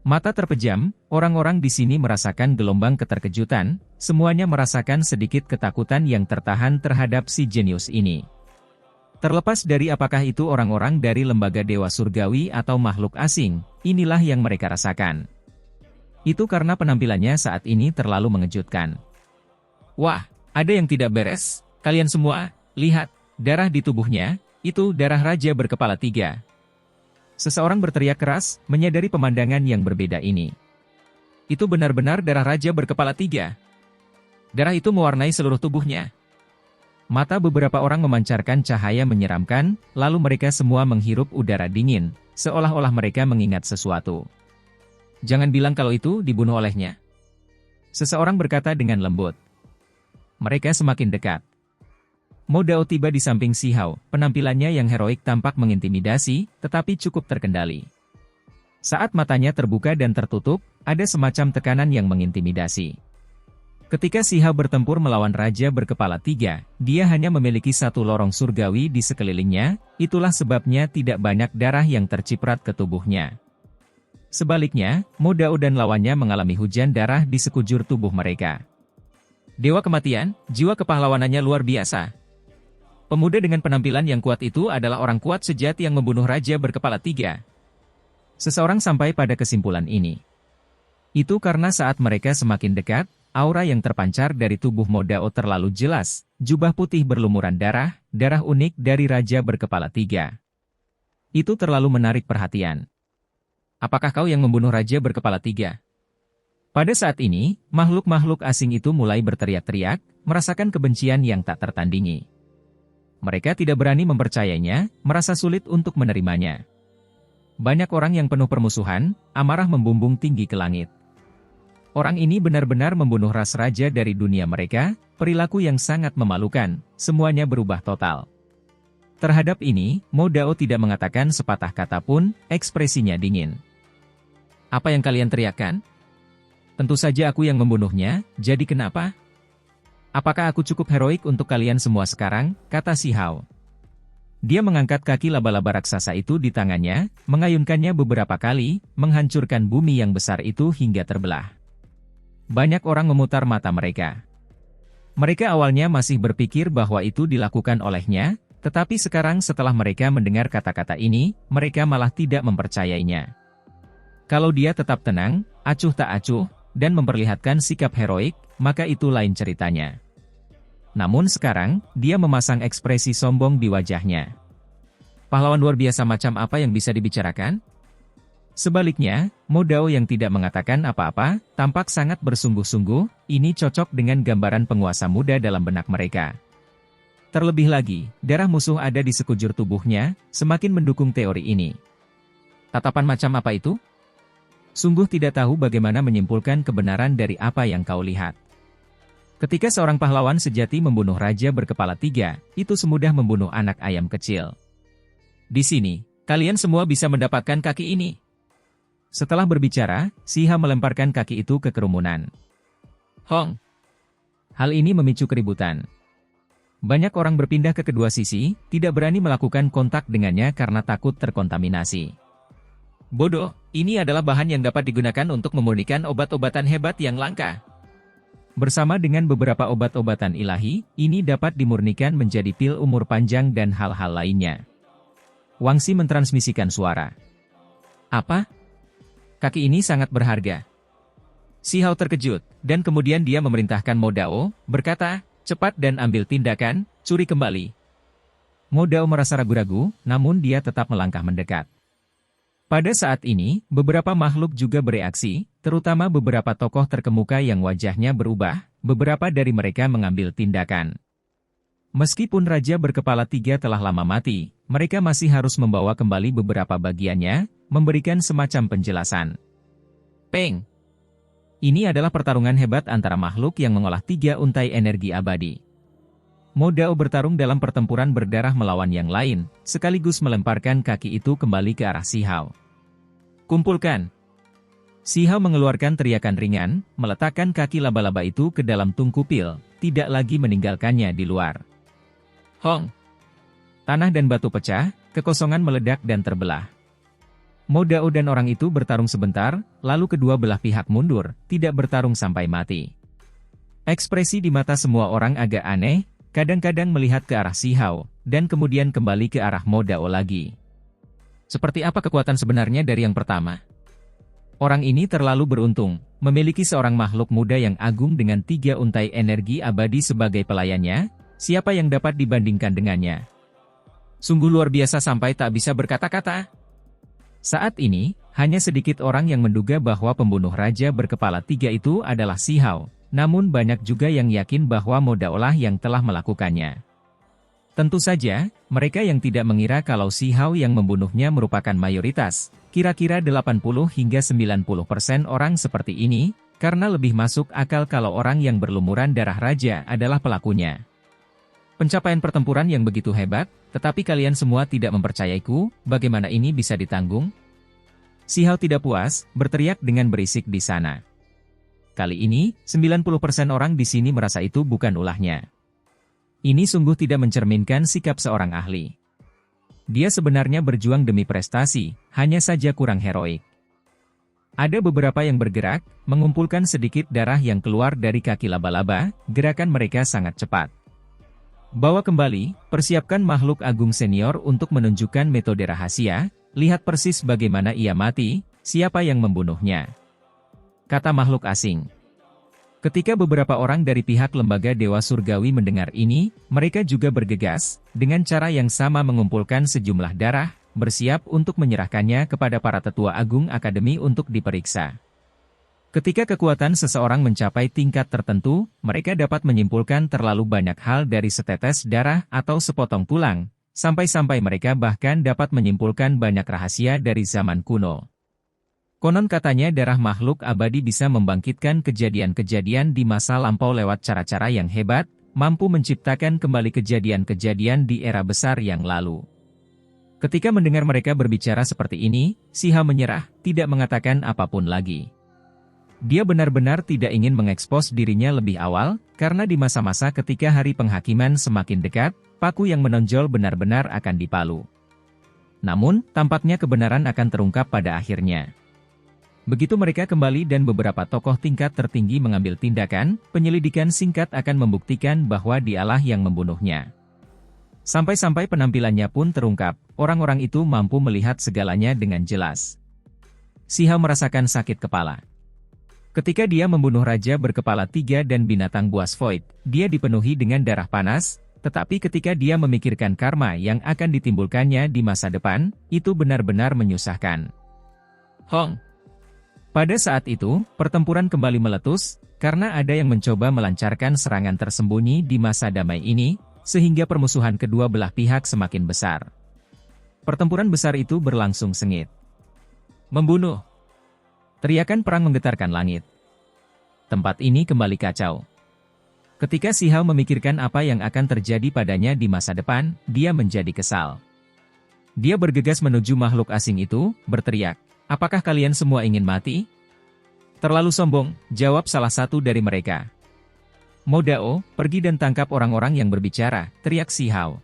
Mata terpejam, orang-orang di sini merasakan gelombang keterkejutan, semuanya merasakan sedikit ketakutan yang tertahan terhadap si jenius ini. Terlepas dari apakah itu orang-orang dari lembaga Dewa Surgawi atau makhluk asing, inilah yang mereka rasakan. Itu karena penampilannya saat ini terlalu mengejutkan. Wah, ada yang tidak beres, kalian semua, lihat, darah di tubuhnya, itu darah Raja berkepala 3. Seseorang berteriak keras, menyadari pemandangan yang berbeda ini. Itu benar-benar darah Raja berkepala 3. Darah itu mewarnai seluruh tubuhnya. Mata beberapa orang memancarkan cahaya menyeramkan, lalu mereka semua menghirup udara dingin, seolah-olah mereka mengingat sesuatu. Jangan bilang kalau itu dibunuh olehnya. Seseorang berkata dengan lembut. Mereka semakin dekat. Modao tiba di samping Si Hao, penampilannya yang heroik tampak mengintimidasi, tetapi cukup terkendali. Saat matanya terbuka dan tertutup, ada semacam tekanan yang mengintimidasi. Ketika Si Hao bertempur melawan Raja berkepala 3, dia hanya memiliki 1 lorong surgawi di sekelilingnya, itulah sebabnya tidak banyak darah yang terciprat ke tubuhnya. Sebaliknya, Mo Dao dan lawannya mengalami hujan darah di sekujur tubuh mereka. Dewa kematian, jiwa kepahlawanannya luar biasa. Pemuda dengan penampilan yang kuat itu adalah orang kuat sejati yang membunuh raja berkepala 3. Seseorang sampai pada kesimpulan ini. Itu karena saat mereka semakin dekat, aura yang terpancar dari tubuh Mo Dao terlalu jelas, jubah putih berlumuran darah, darah unik dari raja berkepala 3. Itu terlalu menarik perhatian. Apakah kau yang membunuh raja berkepala 3? Pada saat ini, makhluk-makhluk asing itu mulai berteriak-teriak, merasakan kebencian yang tak tertandingi. Mereka tidak berani mempercayainya, merasa sulit untuk menerimanya. Banyak orang yang penuh permusuhan, amarah membumbung tinggi ke langit. Orang ini benar-benar membunuh ras raja dari dunia mereka, perilaku yang sangat memalukan, semuanya berubah total. Terhadap ini, Mo Dao tidak mengatakan sepatah kata pun, ekspresinya dingin. Apa yang kalian teriakkan? Tentu saja aku yang membunuhnya, jadi kenapa? Apakah aku cukup heroik untuk kalian semua sekarang, kata Si Hao. Dia mengangkat kaki laba-laba raksasa itu di tangannya, mengayunkannya beberapa kali, menghancurkan bumi yang besar itu hingga terbelah. Banyak orang memutar mata mereka. Mereka awalnya masih berpikir bahwa itu dilakukan olehnya, tetapi sekarang setelah mereka mendengar kata-kata ini, mereka malah tidak mempercayainya. Kalau dia tetap tenang, acuh tak acuh, dan memperlihatkan sikap heroik, maka itu lain ceritanya. Namun sekarang, dia memasang ekspresi sombong di wajahnya. Pahlawan luar biasa macam apa yang bisa dibicarakan? Sebaliknya, Mo Dao yang tidak mengatakan apa-apa, tampak sangat bersungguh-sungguh, ini cocok dengan gambaran penguasa muda dalam benak mereka. Terlebih lagi, darah musuh ada di sekujur tubuhnya, semakin mendukung teori ini. Tatapan macam apa itu? Sungguh tidak tahu bagaimana menyimpulkan kebenaran dari apa yang kau lihat. Ketika seorang pahlawan sejati membunuh raja berkepala 3, itu semudah membunuh anak ayam kecil. Di sini, kalian semua bisa mendapatkan kaki ini. Setelah berbicara, Si Hao melemparkan kaki itu ke kerumunan. Hong! Hal ini memicu keributan. Banyak orang berpindah ke kedua sisi, tidak berani melakukan kontak dengannya karena takut terkontaminasi. Bodoh, ini adalah bahan yang dapat digunakan untuk memurnikan obat-obatan hebat yang langka. Bersama dengan beberapa obat-obatan ilahi, ini dapat dimurnikan menjadi pil umur panjang dan hal-hal lainnya. Wang Xi mentransmisikan suara. Apa? Kaki ini sangat berharga. Si Hao terkejut, dan kemudian dia memerintahkan Mo Dao, berkata, cepat dan ambil tindakan, curi kembali. Mo Dao merasa ragu-ragu, namun dia tetap melangkah mendekat. Pada saat ini, beberapa makhluk juga bereaksi, terutama beberapa tokoh terkemuka yang wajahnya berubah, beberapa dari mereka mengambil tindakan. Meskipun Raja berkepala 3 telah lama mati, mereka masih harus membawa kembali beberapa bagiannya, memberikan semacam penjelasan. Peng! Ini adalah pertarungan hebat antara makhluk yang mengolah 3 untai energi abadi. Mo Dao bertarung dalam pertempuran berdarah melawan yang lain, sekaligus melemparkan kaki itu kembali ke arah Si Hao. Kumpulkan! Si Hao mengeluarkan teriakan ringan, meletakkan kaki laba-laba itu ke dalam tungku pil, tidak lagi meninggalkannya di luar. Hong! Tanah dan batu pecah, kekosongan meledak dan terbelah. Mo Dao dan orang itu bertarung sebentar, lalu kedua belah pihak mundur, tidak bertarung sampai mati. Ekspresi di mata semua orang agak aneh, kadang-kadang melihat ke arah Si Hao, dan kemudian kembali ke arah Mo Dao lagi. Seperti apa kekuatan sebenarnya dari yang pertama? Orang ini terlalu beruntung, memiliki seorang makhluk muda yang agung dengan 3 untai energi abadi sebagai pelayannya, siapa yang dapat dibandingkan dengannya? Sungguh luar biasa sampai tak bisa berkata-kata. Saat ini, hanya sedikit orang yang menduga bahwa pembunuh raja berkepala 3 itu adalah Si Hao, namun banyak juga yang yakin bahwa Mo Dao lah yang telah melakukannya. Tentu saja, mereka yang tidak mengira kalau Si Hao yang membunuhnya merupakan mayoritas, kira-kira 80 hingga 90% orang seperti ini, karena lebih masuk akal kalau orang yang berlumuran darah raja adalah pelakunya. Pencapaian pertempuran yang begitu hebat, tetapi kalian semua tidak mempercayaiku, bagaimana ini bisa ditanggung? Si Hao tidak puas, berteriak dengan berisik di sana. Kali ini, 90% orang di sini merasa itu bukan ulahnya. Ini sungguh tidak mencerminkan sikap seorang ahli. Dia sebenarnya berjuang demi prestasi, hanya saja kurang heroik. Ada beberapa yang bergerak, mengumpulkan sedikit darah yang keluar dari kaki laba-laba, gerakan mereka sangat cepat. Bawa kembali, persiapkan makhluk agung senior untuk menunjukkan metode rahasia, lihat persis bagaimana ia mati, siapa yang membunuhnya. Kata makhluk asing. Ketika beberapa orang dari pihak lembaga Dewa Surgawi mendengar ini, mereka juga bergegas, dengan cara yang sama mengumpulkan sejumlah darah, bersiap untuk menyerahkannya kepada para tetua agung akademi untuk diperiksa. Ketika kekuatan seseorang mencapai tingkat tertentu, mereka dapat menyimpulkan terlalu banyak hal dari setetes darah atau sepotong tulang, sampai-sampai mereka bahkan dapat menyimpulkan banyak rahasia dari zaman kuno. Konon katanya darah makhluk abadi bisa membangkitkan kejadian-kejadian di masa lampau lewat cara-cara yang hebat, mampu menciptakan kembali kejadian-kejadian di era besar yang lalu. Ketika mendengar mereka berbicara seperti ini, Si Hao menyerah, tidak mengatakan apapun lagi. Dia benar-benar tidak ingin mengekspos dirinya lebih awal, karena di masa-masa ketika hari penghakiman semakin dekat, paku yang menonjol benar-benar akan dipalu. Namun, tampaknya kebenaran akan terungkap pada akhirnya. Begitu mereka kembali dan beberapa tokoh tingkat tertinggi mengambil tindakan, penyelidikan singkat akan membuktikan bahwa dialah yang membunuhnya. Sampai-sampai penampilannya pun terungkap, orang-orang itu mampu melihat segalanya dengan jelas. Si Hao merasakan sakit kepala. Ketika dia membunuh raja berkepala 3 dan binatang buas void, dia dipenuhi dengan darah panas, tetapi ketika dia memikirkan karma yang akan ditimbulkannya di masa depan, itu benar-benar menyusahkan. Hong. Pada saat itu, pertempuran kembali meletus, karena ada yang mencoba melancarkan serangan tersembunyi di masa damai ini, sehingga permusuhan kedua belah pihak semakin besar. Pertempuran besar itu berlangsung sengit. Membunuh. Teriakan perang menggetarkan langit. Tempat ini kembali kacau. Ketika Si Hao memikirkan apa yang akan terjadi padanya di masa depan, dia menjadi kesal. Dia bergegas menuju makhluk asing itu, berteriak, "Apakah kalian semua ingin mati?" "Terlalu sombong," jawab salah satu dari mereka. "Mo Dao, pergi dan tangkap orang-orang yang berbicara," teriak Si Hao.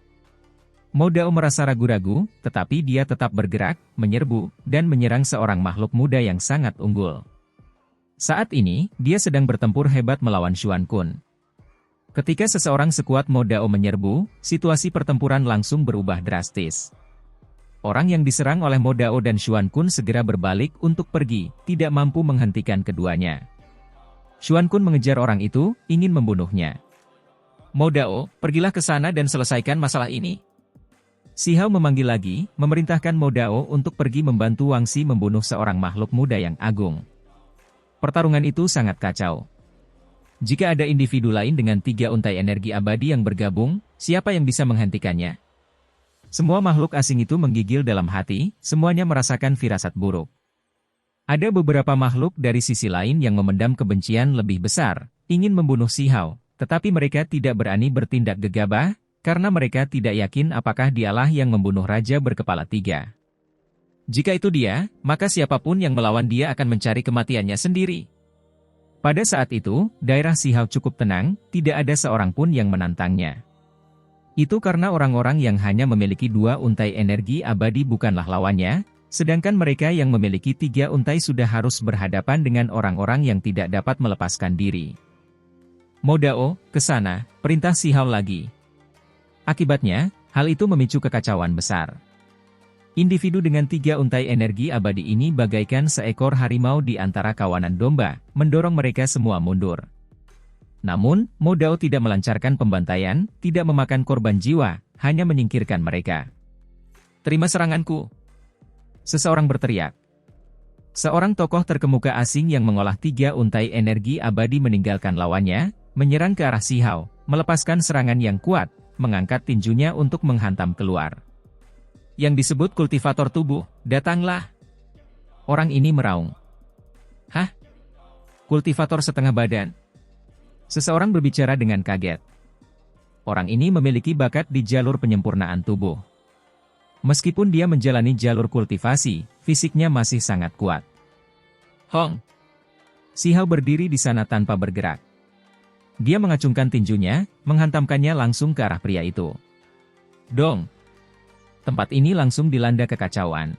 Mo Dao merasa ragu-ragu, tetapi dia tetap bergerak, menyerbu, dan menyerang seorang makhluk muda yang sangat unggul. Saat ini, dia sedang bertempur hebat melawan Xuan Kun. Ketika seseorang sekuat Mo Dao menyerbu, situasi pertempuran langsung berubah drastis. Orang yang diserang oleh Mo Dao dan Xuan Kun segera berbalik untuk pergi, tidak mampu menghentikan keduanya. Xuan Kun mengejar orang itu, ingin membunuhnya. "Mo Dao, pergilah ke sana dan selesaikan masalah ini." Si Hao memanggil lagi, memerintahkan Mo Dao untuk pergi membantu Wang Xi membunuh seorang makhluk muda yang agung. Pertarungan itu sangat kacau. Jika ada individu lain dengan 3 untai energi abadi yang bergabung, siapa yang bisa menghentikannya? Semua makhluk asing itu menggigil dalam hati, semuanya merasakan firasat buruk. Ada beberapa makhluk dari sisi lain yang memendam kebencian lebih besar, ingin membunuh Si Hao, tetapi mereka tidak berani bertindak gegabah, karena mereka tidak yakin apakah dialah yang membunuh raja berkepala 3. Jika itu dia, maka siapapun yang melawan dia akan mencari kematiannya sendiri. Pada saat itu, daerah Si Hao cukup tenang, tidak ada seorang pun yang menantangnya. Itu karena orang-orang yang hanya memiliki 2 untai energi abadi bukanlah lawannya, sedangkan mereka yang memiliki 3 untai sudah harus berhadapan dengan orang-orang yang tidak dapat melepaskan diri. "Mo Dao, ke sana," perintah Si Hao lagi. Akibatnya, hal itu memicu kekacauan besar. Individu dengan 3 untai energi abadi ini bagaikan seekor harimau di antara kawanan domba, mendorong mereka semua mundur. Namun, Mo Dao tidak melancarkan pembantaian, tidak memakan korban jiwa, hanya menyingkirkan mereka. "Terima seranganku!" Seseorang berteriak. Seorang tokoh terkemuka asing yang mengolah 3 untai energi abadi meninggalkan lawannya, menyerang ke arah Si Hao, melepaskan serangan yang kuat, mengangkat tinjunya untuk menghantam keluar. "Yang disebut kultivator tubuh, datanglah!" Orang ini meraung. "Hah? Kultivator setengah badan?" Seseorang berbicara dengan kaget. Orang ini memiliki bakat di jalur penyempurnaan tubuh. Meskipun dia menjalani jalur kultivasi, fisiknya masih sangat kuat. "Hong!" Si Hao berdiri di sana tanpa bergerak. Dia mengacungkan tinjunya, menghantamkannya langsung ke arah pria itu. Dong! Tempat ini langsung dilanda kekacauan.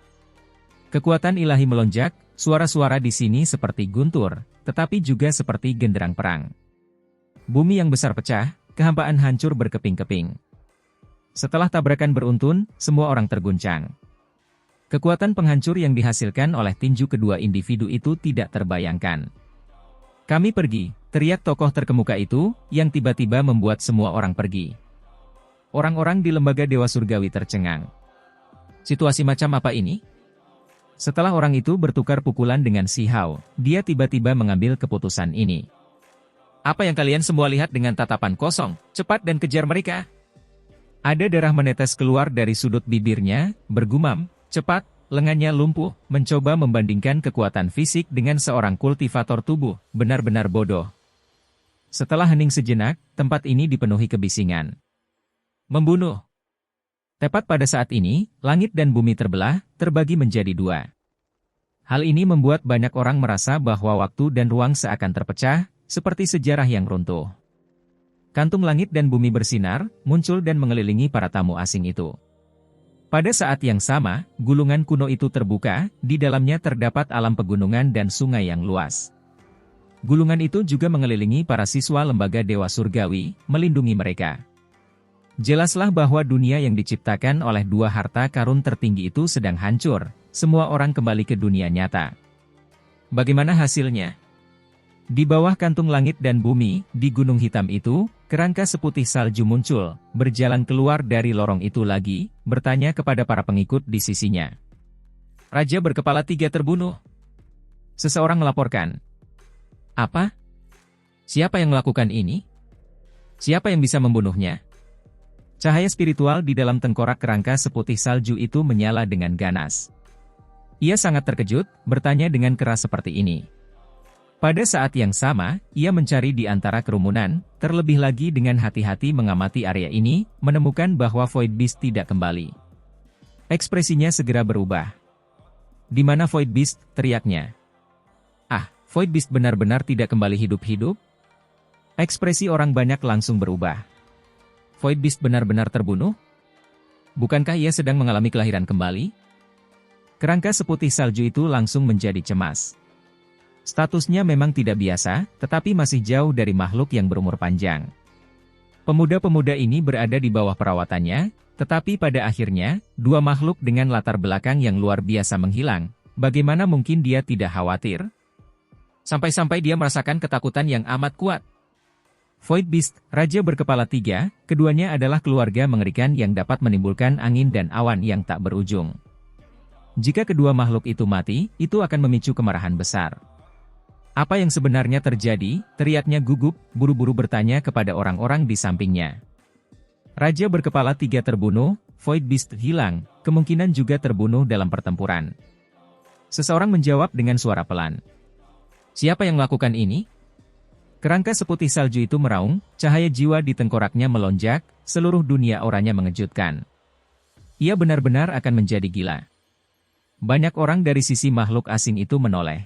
Kekuatan ilahi melonjak, suara-suara di sini seperti guntur, tetapi juga seperti genderang perang. Bumi yang besar pecah, kehampaan hancur berkeping-keping. Setelah tabrakan beruntun, semua orang terguncang. Kekuatan penghancur yang dihasilkan oleh tinju kedua individu itu tidak terbayangkan. "Kami pergi," teriak tokoh terkemuka itu, yang tiba-tiba membuat semua orang pergi. Orang-orang di lembaga Dewa Surgawi tercengang. Situasi macam apa ini? Setelah orang itu bertukar pukulan dengan Si Hao, dia tiba-tiba mengambil keputusan ini. "Apa yang kalian semua lihat dengan tatapan kosong? Cepat dan kejar mereka!" Ada darah menetes keluar dari sudut bibirnya, bergumam, cepat, lengannya lumpuh, mencoba membandingkan kekuatan fisik dengan seorang kultivator tubuh, benar-benar bodoh. Setelah hening sejenak, tempat ini dipenuhi kebisingan. Membunuh. Tepat pada saat ini, langit dan bumi terbelah, terbagi menjadi dua. Hal ini membuat banyak orang merasa bahwa waktu dan ruang seakan terpecah, seperti sejarah yang runtuh. Kantung langit dan bumi bersinar, muncul dan mengelilingi para tamu asing itu. Pada saat yang sama, gulungan kuno itu terbuka, di dalamnya terdapat alam pegunungan dan sungai yang luas. Gulungan itu juga mengelilingi para siswa lembaga Dewa Surgawi, melindungi mereka. Jelaslah bahwa dunia yang diciptakan oleh dua harta karun tertinggi itu sedang hancur, semua orang kembali ke dunia nyata. Bagaimana hasilnya? Di bawah kantung langit dan bumi, di gunung hitam itu, kerangka seputih salju muncul, berjalan keluar dari lorong itu lagi, bertanya kepada para pengikut di sisinya. "Raja berkepala 3 terbunuh." Seseorang melaporkan. "Apa? Siapa yang melakukan ini? Siapa yang bisa membunuhnya?" Cahaya spiritual di dalam tengkorak kerangka seputih salju itu menyala dengan ganas. Ia sangat terkejut, bertanya dengan keras seperti ini. Pada saat yang sama, ia mencari di antara kerumunan, terlebih lagi dengan hati-hati mengamati area ini, menemukan bahwa Void Beast tidak kembali. Ekspresinya segera berubah. "Di mana Void Beast?" teriaknya. "Ah, Void Beast benar-benar tidak kembali hidup-hidup?" Ekspresi orang banyak langsung berubah. "Void Beast benar-benar terbunuh? Bukankah ia sedang mengalami kelahiran kembali?" Kerangka seputih salju itu langsung menjadi cemas. Statusnya memang tidak biasa, tetapi masih jauh dari makhluk yang berumur panjang. Pemuda-pemuda ini berada di bawah perawatannya, tetapi pada akhirnya, dua makhluk dengan latar belakang yang luar biasa menghilang. Bagaimana mungkin dia tidak khawatir? Sampai-sampai dia merasakan ketakutan yang amat kuat. Void Beast, Raja berkepala 3, keduanya adalah keluarga mengerikan yang dapat menimbulkan angin dan awan yang tak berujung. Jika kedua makhluk itu mati, itu akan memicu kemarahan besar. "Apa yang sebenarnya terjadi?" teriaknya gugup, buru-buru bertanya kepada orang-orang di sampingnya. "Raja berkepala 3 terbunuh, Void Beast hilang, kemungkinan juga terbunuh dalam pertempuran." Seseorang menjawab dengan suara pelan. "Siapa yang melakukan ini?" Kerangka seputih salju itu meraung, cahaya jiwa di tengkoraknya melonjak, seluruh dunia auranya mengejutkan. Ia benar-benar akan menjadi gila. Banyak orang dari sisi makhluk asing itu menoleh.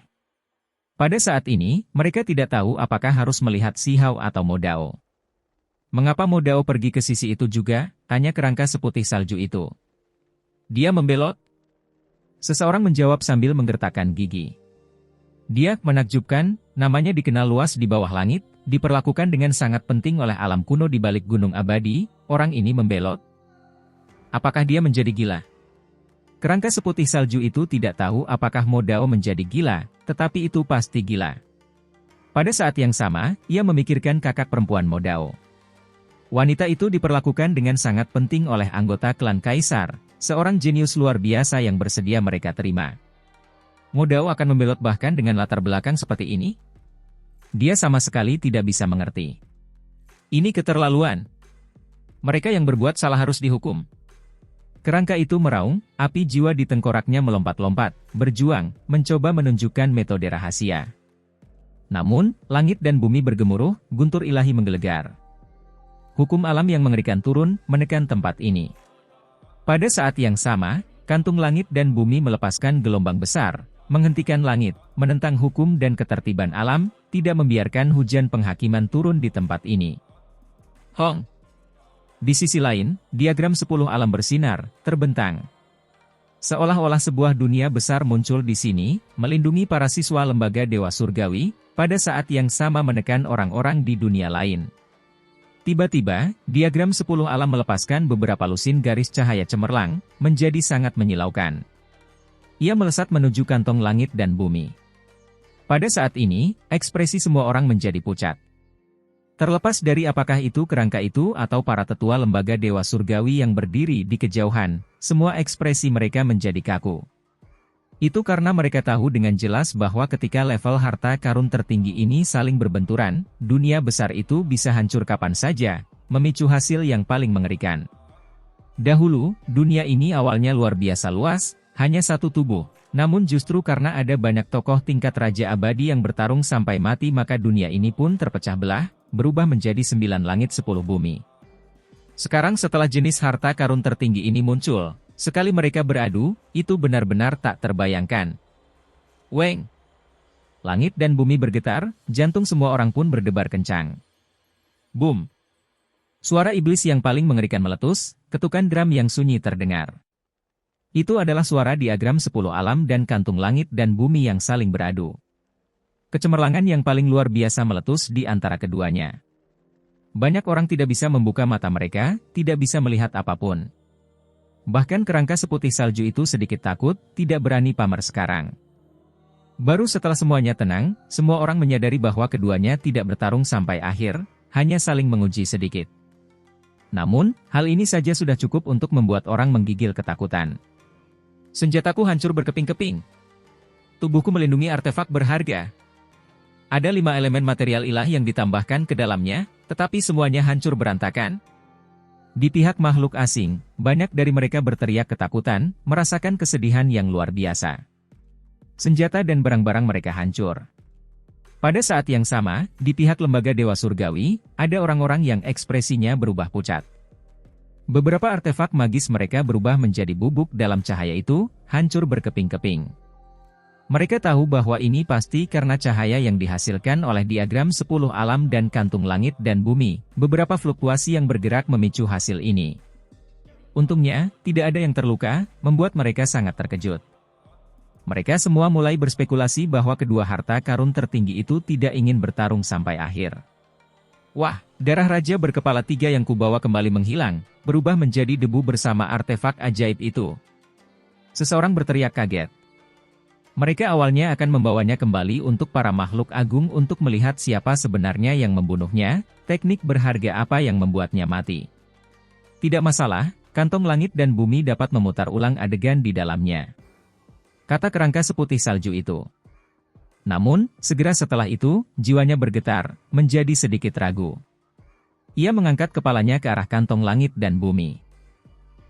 Pada saat ini, mereka tidak tahu apakah harus melihat Si Hao atau Mo Dao. "Mengapa Mo Dao pergi ke sisi itu juga?" tanya kerangka seputih salju itu. "Dia membelot?" Seseorang menjawab sambil menggertakkan gigi. "Dia menakjubkan, namanya dikenal luas di bawah langit, diperlakukan dengan sangat penting oleh alam kuno di balik gunung abadi, orang ini membelot. Apakah dia menjadi gila?" Kerangka seputih salju itu tidak tahu apakah Mo Dao menjadi gila, tetapi itu pasti gila. Pada saat yang sama, ia memikirkan kakak perempuan Mo Dao. Wanita itu diperlakukan dengan sangat penting oleh anggota klan Kaisar, seorang jenius luar biasa yang bersedia mereka terima. Mo Dao akan membelot bahkan dengan latar belakang seperti ini? Dia sama sekali tidak bisa mengerti. Ini keterlaluan. Mereka yang berbuat salah harus dihukum. Kerangka itu meraung, api jiwa di tengkoraknya melompat-lompat, berjuang, mencoba menunjukkan metode rahasia. Namun, langit dan bumi bergemuruh, guntur ilahi menggelegar. Hukum alam yang mengerikan turun, menekan tempat ini. Pada saat yang sama, kantung langit dan bumi melepaskan gelombang besar, menghentikan langit, menentang hukum dan ketertiban alam, tidak membiarkan hujan penghakiman turun di tempat ini. Hong! Di sisi lain, diagram 10 alam bersinar, terbentang. Seolah-olah sebuah dunia besar muncul di sini, melindungi para siswa lembaga Dewa Surgawi, pada saat yang sama menekan orang-orang di dunia lain. Tiba-tiba, diagram 10 alam melepaskan beberapa lusin garis cahaya cemerlang, menjadi sangat menyilaukan. Ia melesat menuju kantong langit dan bumi. Pada saat ini, ekspresi semua orang menjadi pucat. Terlepas dari apakah itu kerangka itu atau para tetua lembaga Dewa Surgawi yang berdiri di kejauhan, semua ekspresi mereka menjadi kaku. Itu karena mereka tahu dengan jelas bahwa ketika level harta karun tertinggi ini saling berbenturan, dunia besar itu bisa hancur kapan saja, memicu hasil yang paling mengerikan. Dahulu, dunia ini awalnya luar biasa luas, hanya satu tubuh. Namun justru karena ada banyak tokoh tingkat Raja Abadi yang bertarung sampai mati maka dunia ini pun terpecah belah, berubah menjadi 9 langit 10 bumi. Sekarang setelah jenis harta karun tertinggi ini muncul, sekali mereka beradu, itu benar-benar tak terbayangkan. Weng! Langit dan bumi bergetar, jantung semua orang pun berdebar kencang. Boom! Suara iblis yang paling mengerikan meletus, ketukan drum yang sunyi terdengar. Itu adalah suara diagram 10 alam dan kantung langit dan bumi yang saling beradu. Kecemerlangan yang paling luar biasa meletus di antara keduanya. Banyak orang tidak bisa membuka mata mereka, tidak bisa melihat apapun. Bahkan kerangka seputih salju itu sedikit takut, tidak berani pamer sekarang. Baru setelah semuanya tenang, semua orang menyadari bahwa keduanya tidak bertarung sampai akhir, hanya saling menguji sedikit. Namun, hal ini saja sudah cukup untuk membuat orang menggigil ketakutan. Senjataku hancur berkeping-keping. Tubuhku melindungi artefak berharga. Ada 5 elemen material ilah yang ditambahkan ke dalamnya, tetapi semuanya hancur berantakan. Di pihak makhluk asing, banyak dari mereka berteriak ketakutan, merasakan kesedihan yang luar biasa. Senjata dan barang-barang mereka hancur. Pada saat yang sama, di pihak lembaga Dewa Surgawi, ada orang-orang yang ekspresinya berubah pucat. Beberapa artefak magis mereka berubah menjadi bubuk dalam cahaya itu, hancur berkeping-keping. Mereka tahu bahwa ini pasti karena cahaya yang dihasilkan oleh diagram 10 alam dan kantung langit dan bumi, beberapa fluktuasi yang bergerak memicu hasil ini. Untungnya, tidak ada yang terluka, membuat mereka sangat terkejut. Mereka semua mulai berspekulasi bahwa kedua harta karun tertinggi itu tidak ingin bertarung sampai akhir. Wah, darah raja berkepala 3 yang kubawa kembali menghilang, berubah menjadi debu bersama artefak ajaib itu. Seseorang berteriak kaget. Mereka awalnya akan membawanya kembali untuk para makhluk agung untuk melihat siapa sebenarnya yang membunuhnya, teknik berharga apa yang membuatnya mati. Tidak masalah, kantong langit dan bumi dapat memutar ulang adegan di dalamnya. Kata kerangka seputih salju itu. Namun, segera setelah itu, jiwanya bergetar, menjadi sedikit ragu. Ia mengangkat kepalanya ke arah kantong langit dan bumi.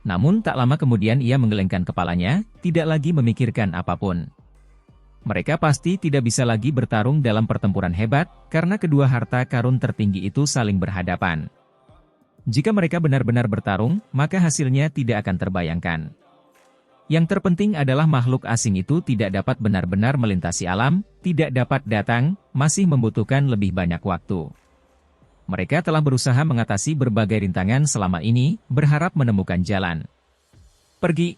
Namun tak lama kemudian ia menggelengkan kepalanya, tidak lagi memikirkan apapun. Mereka pasti tidak bisa lagi bertarung dalam pertempuran hebat, karena kedua harta karun tertinggi itu saling berhadapan. Jika mereka benar-benar bertarung, maka hasilnya tidak akan terbayangkan. Yang terpenting adalah makhluk asing itu tidak dapat benar-benar melintasi alam, tidak dapat datang, masih membutuhkan lebih banyak waktu. Mereka telah berusaha mengatasi berbagai rintangan selama ini, berharap menemukan jalan. Pergi.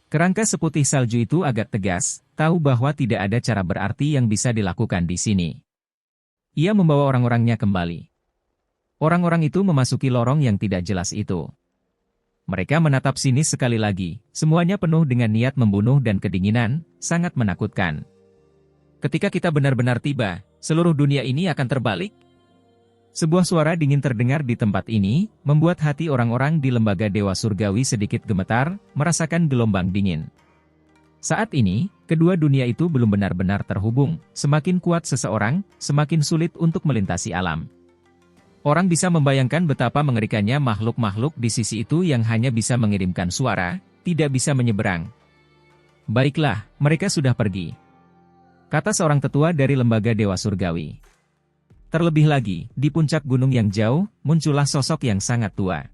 Kerangka seputih salju itu agak tegas, tahu bahwa tidak ada cara berarti yang bisa dilakukan di sini. Ia membawa orang-orangnya kembali. Orang-orang itu memasuki lorong yang tidak jelas itu. Mereka menatap sinis sekali lagi, semuanya penuh dengan niat membunuh dan kedinginan, sangat menakutkan. Ketika kita benar-benar tiba, seluruh dunia ini akan terbalik. Sebuah suara dingin terdengar di tempat ini, membuat hati orang-orang di lembaga Dewa Surgawi sedikit gemetar, merasakan gelombang dingin. Saat ini, kedua dunia itu belum benar-benar terhubung, semakin kuat seseorang, semakin sulit untuk melintasi alam. Orang bisa membayangkan betapa mengerikannya makhluk-makhluk di sisi itu yang hanya bisa mengirimkan suara, tidak bisa menyeberang. Baiklah, mereka sudah pergi. Kata seorang tetua dari lembaga Dewa Surgawi. Terlebih lagi, di puncak gunung yang jauh, muncullah sosok yang sangat tua.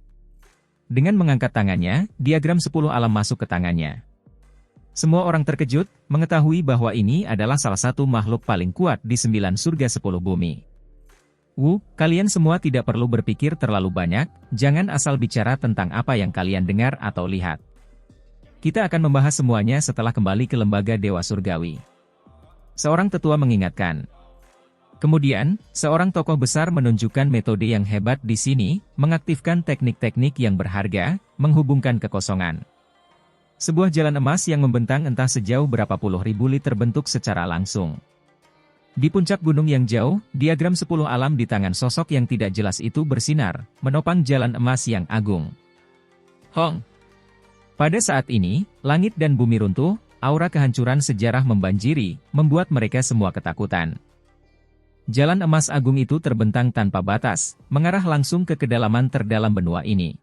Dengan mengangkat tangannya, diagram 10 alam masuk ke tangannya. Semua orang terkejut, mengetahui bahwa ini adalah salah satu makhluk paling kuat di 9 surga 10 bumi. Kalian semua tidak perlu berpikir terlalu banyak, jangan asal bicara tentang apa yang kalian dengar atau lihat. Kita akan membahas semuanya setelah kembali ke lembaga Dewa Surgawi. Seorang tetua mengingatkan. Kemudian, seorang tokoh besar menunjukkan metode yang hebat di sini, mengaktifkan teknik-teknik yang berharga, menghubungkan kekosongan. Sebuah jalan emas yang membentang entah sejauh berapa puluh ribu li terbentuk secara langsung. Di puncak gunung yang jauh, diagram 10 alam di tangan sosok yang tidak jelas itu bersinar, menopang jalan emas yang agung. Hong! Pada saat ini, langit dan bumi runtuh, aura kehancuran sejarah membanjiri, membuat mereka semua ketakutan. Jalan emas agung itu terbentang tanpa batas, mengarah langsung ke kedalaman terdalam benua ini.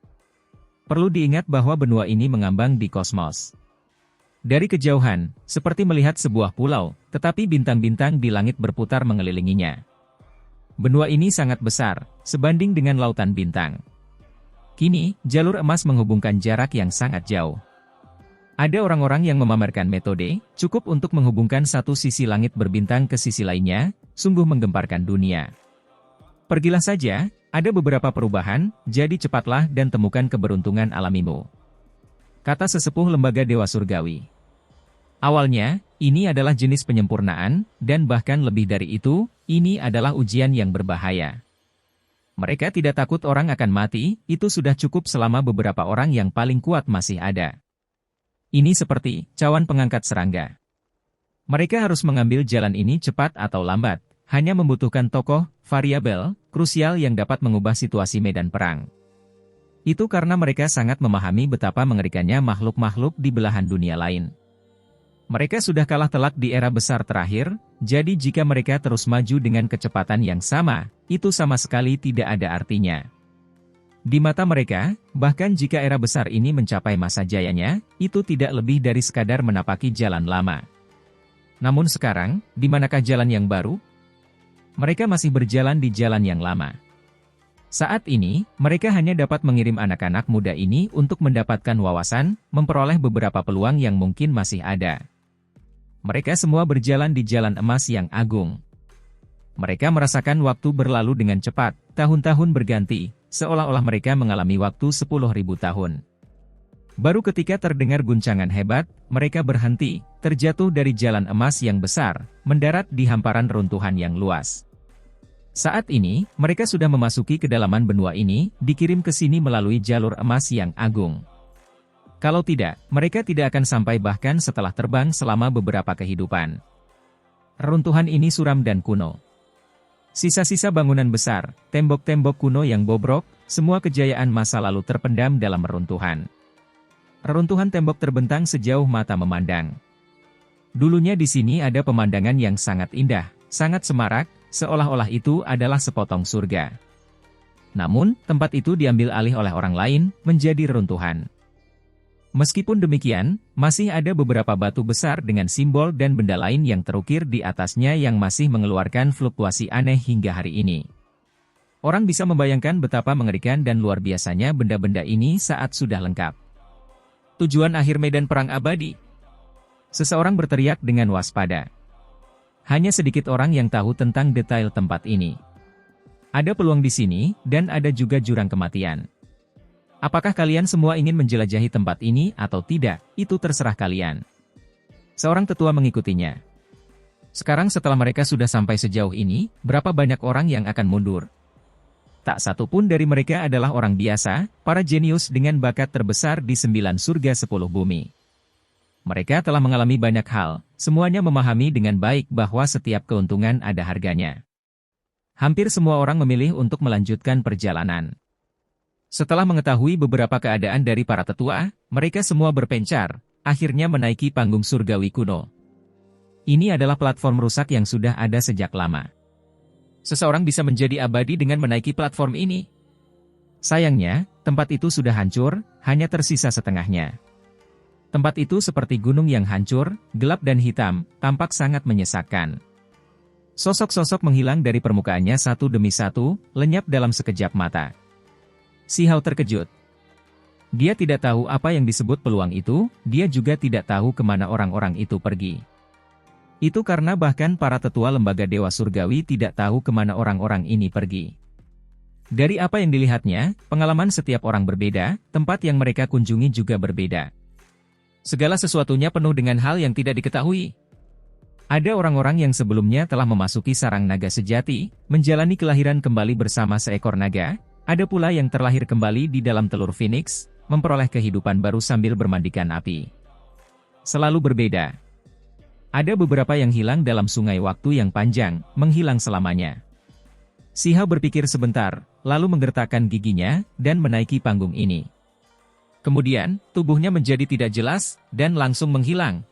Perlu diingat bahwa benua ini mengambang di kosmos. Dari kejauhan, seperti melihat sebuah pulau, tetapi bintang-bintang di langit berputar mengelilinginya. Benua ini sangat besar, sebanding dengan lautan bintang. Kini, jalur emas menghubungkan jarak yang sangat jauh. Ada orang-orang yang memamerkan metode, cukup untuk menghubungkan satu sisi langit berbintang ke sisi lainnya, sungguh menggemparkan dunia. Pergilah saja, ada beberapa perubahan, jadi cepatlah dan temukan keberuntungan alamimu. Kata sesepuh lembaga Dewa Surgawi. Awalnya, ini adalah jenis penyempurnaan, dan bahkan lebih dari itu, ini adalah ujian yang berbahaya. Mereka tidak takut orang akan mati, itu sudah cukup selama beberapa orang yang paling kuat masih ada. Ini seperti cawan pengangkat serangga. Mereka harus mengambil jalan ini cepat atau lambat, hanya membutuhkan tokoh, variabel, krusial yang dapat mengubah situasi medan perang. Itu karena mereka sangat memahami betapa mengerikannya makhluk-makhluk di belahan dunia lain. Mereka sudah kalah telak di era besar terakhir, jadi jika mereka terus maju dengan kecepatan yang sama, itu sama sekali tidak ada artinya. Di mata mereka, bahkan jika era besar ini mencapai masa jayanya, itu tidak lebih dari sekadar menapaki jalan lama. Namun sekarang, di manakah jalan yang baru? Mereka masih berjalan di jalan yang lama. Saat ini, mereka hanya dapat mengirim anak-anak muda ini untuk mendapatkan wawasan, memperoleh beberapa peluang yang mungkin masih ada. Mereka semua berjalan di jalan emas yang agung. Mereka merasakan waktu berlalu dengan cepat, tahun-tahun berganti, seolah-olah mereka mengalami waktu 10.000 tahun. Baru ketika terdengar guncangan hebat, mereka berhenti, terjatuh dari jalan emas yang besar, mendarat di hamparan runtuhan yang luas. Saat ini, mereka sudah memasuki kedalaman benua ini, dikirim ke sini melalui jalur emas yang agung. Kalau tidak, mereka tidak akan sampai bahkan setelah terbang selama beberapa kehidupan. Runtuhan ini suram dan kuno. Sisa-sisa bangunan besar, tembok-tembok kuno yang bobrok, semua kejayaan masa lalu terpendam dalam reruntuhan. Reruntuhan tembok terbentang sejauh mata memandang. Dulunya di sini ada pemandangan yang sangat indah, sangat semarak, seolah-olah itu adalah sepotong surga. Namun, tempat itu diambil alih oleh orang lain, menjadi reruntuhan. Meskipun demikian, masih ada beberapa batu besar dengan simbol dan benda lain yang terukir di atasnya yang masih mengeluarkan fluktuasi aneh hingga hari ini. Orang bisa membayangkan betapa mengerikan dan luar biasanya benda-benda ini saat sudah lengkap. Tujuan akhir medan perang abadi. Seseorang berteriak dengan waspada. Hanya sedikit orang yang tahu tentang detail tempat ini. Ada peluang di sini, dan ada juga jurang kematian. Apakah kalian semua ingin menjelajahi tempat ini atau tidak, itu terserah kalian. Seorang tetua mengikutinya. Sekarang setelah mereka sudah sampai sejauh ini, berapa banyak orang yang akan mundur? Tak satu pun dari mereka adalah orang biasa, para jenius dengan bakat terbesar di 9 surga 10 bumi. Mereka telah mengalami banyak hal, semuanya memahami dengan baik bahwa setiap keuntungan ada harganya. Hampir semua orang memilih untuk melanjutkan perjalanan. Setelah mengetahui beberapa keadaan dari para tetua, mereka semua berpencar, akhirnya menaiki panggung surgawi kuno. Ini adalah platform rusak yang sudah ada sejak lama. Seseorang bisa menjadi abadi dengan menaiki platform ini. Sayangnya, tempat itu sudah hancur, hanya tersisa setengahnya. Tempat itu seperti gunung yang hancur, gelap dan hitam, tampak sangat menyesakkan. Sosok-sosok menghilang dari permukaannya satu demi satu, lenyap dalam sekejap mata. Si Hao terkejut. Dia tidak tahu apa yang disebut peluang itu, dia juga tidak tahu kemana orang-orang itu pergi. Itu karena bahkan para tetua lembaga Dewa Surgawi tidak tahu kemana orang-orang ini pergi. Dari apa yang dilihatnya, pengalaman setiap orang berbeda, tempat yang mereka kunjungi juga berbeda. Segala sesuatunya penuh dengan hal yang tidak diketahui. Ada orang-orang yang sebelumnya telah memasuki sarang naga sejati, menjalani kelahiran kembali bersama seekor naga. Ada pula yang terlahir kembali di dalam telur phoenix, memperoleh kehidupan baru sambil bermandikan api. Selalu berbeda. Ada beberapa yang hilang dalam sungai waktu yang panjang, menghilang selamanya. Si Hao berpikir sebentar, lalu menggertakkan giginya, dan menaiki panggung ini. Kemudian, tubuhnya menjadi tidak jelas, dan langsung menghilang.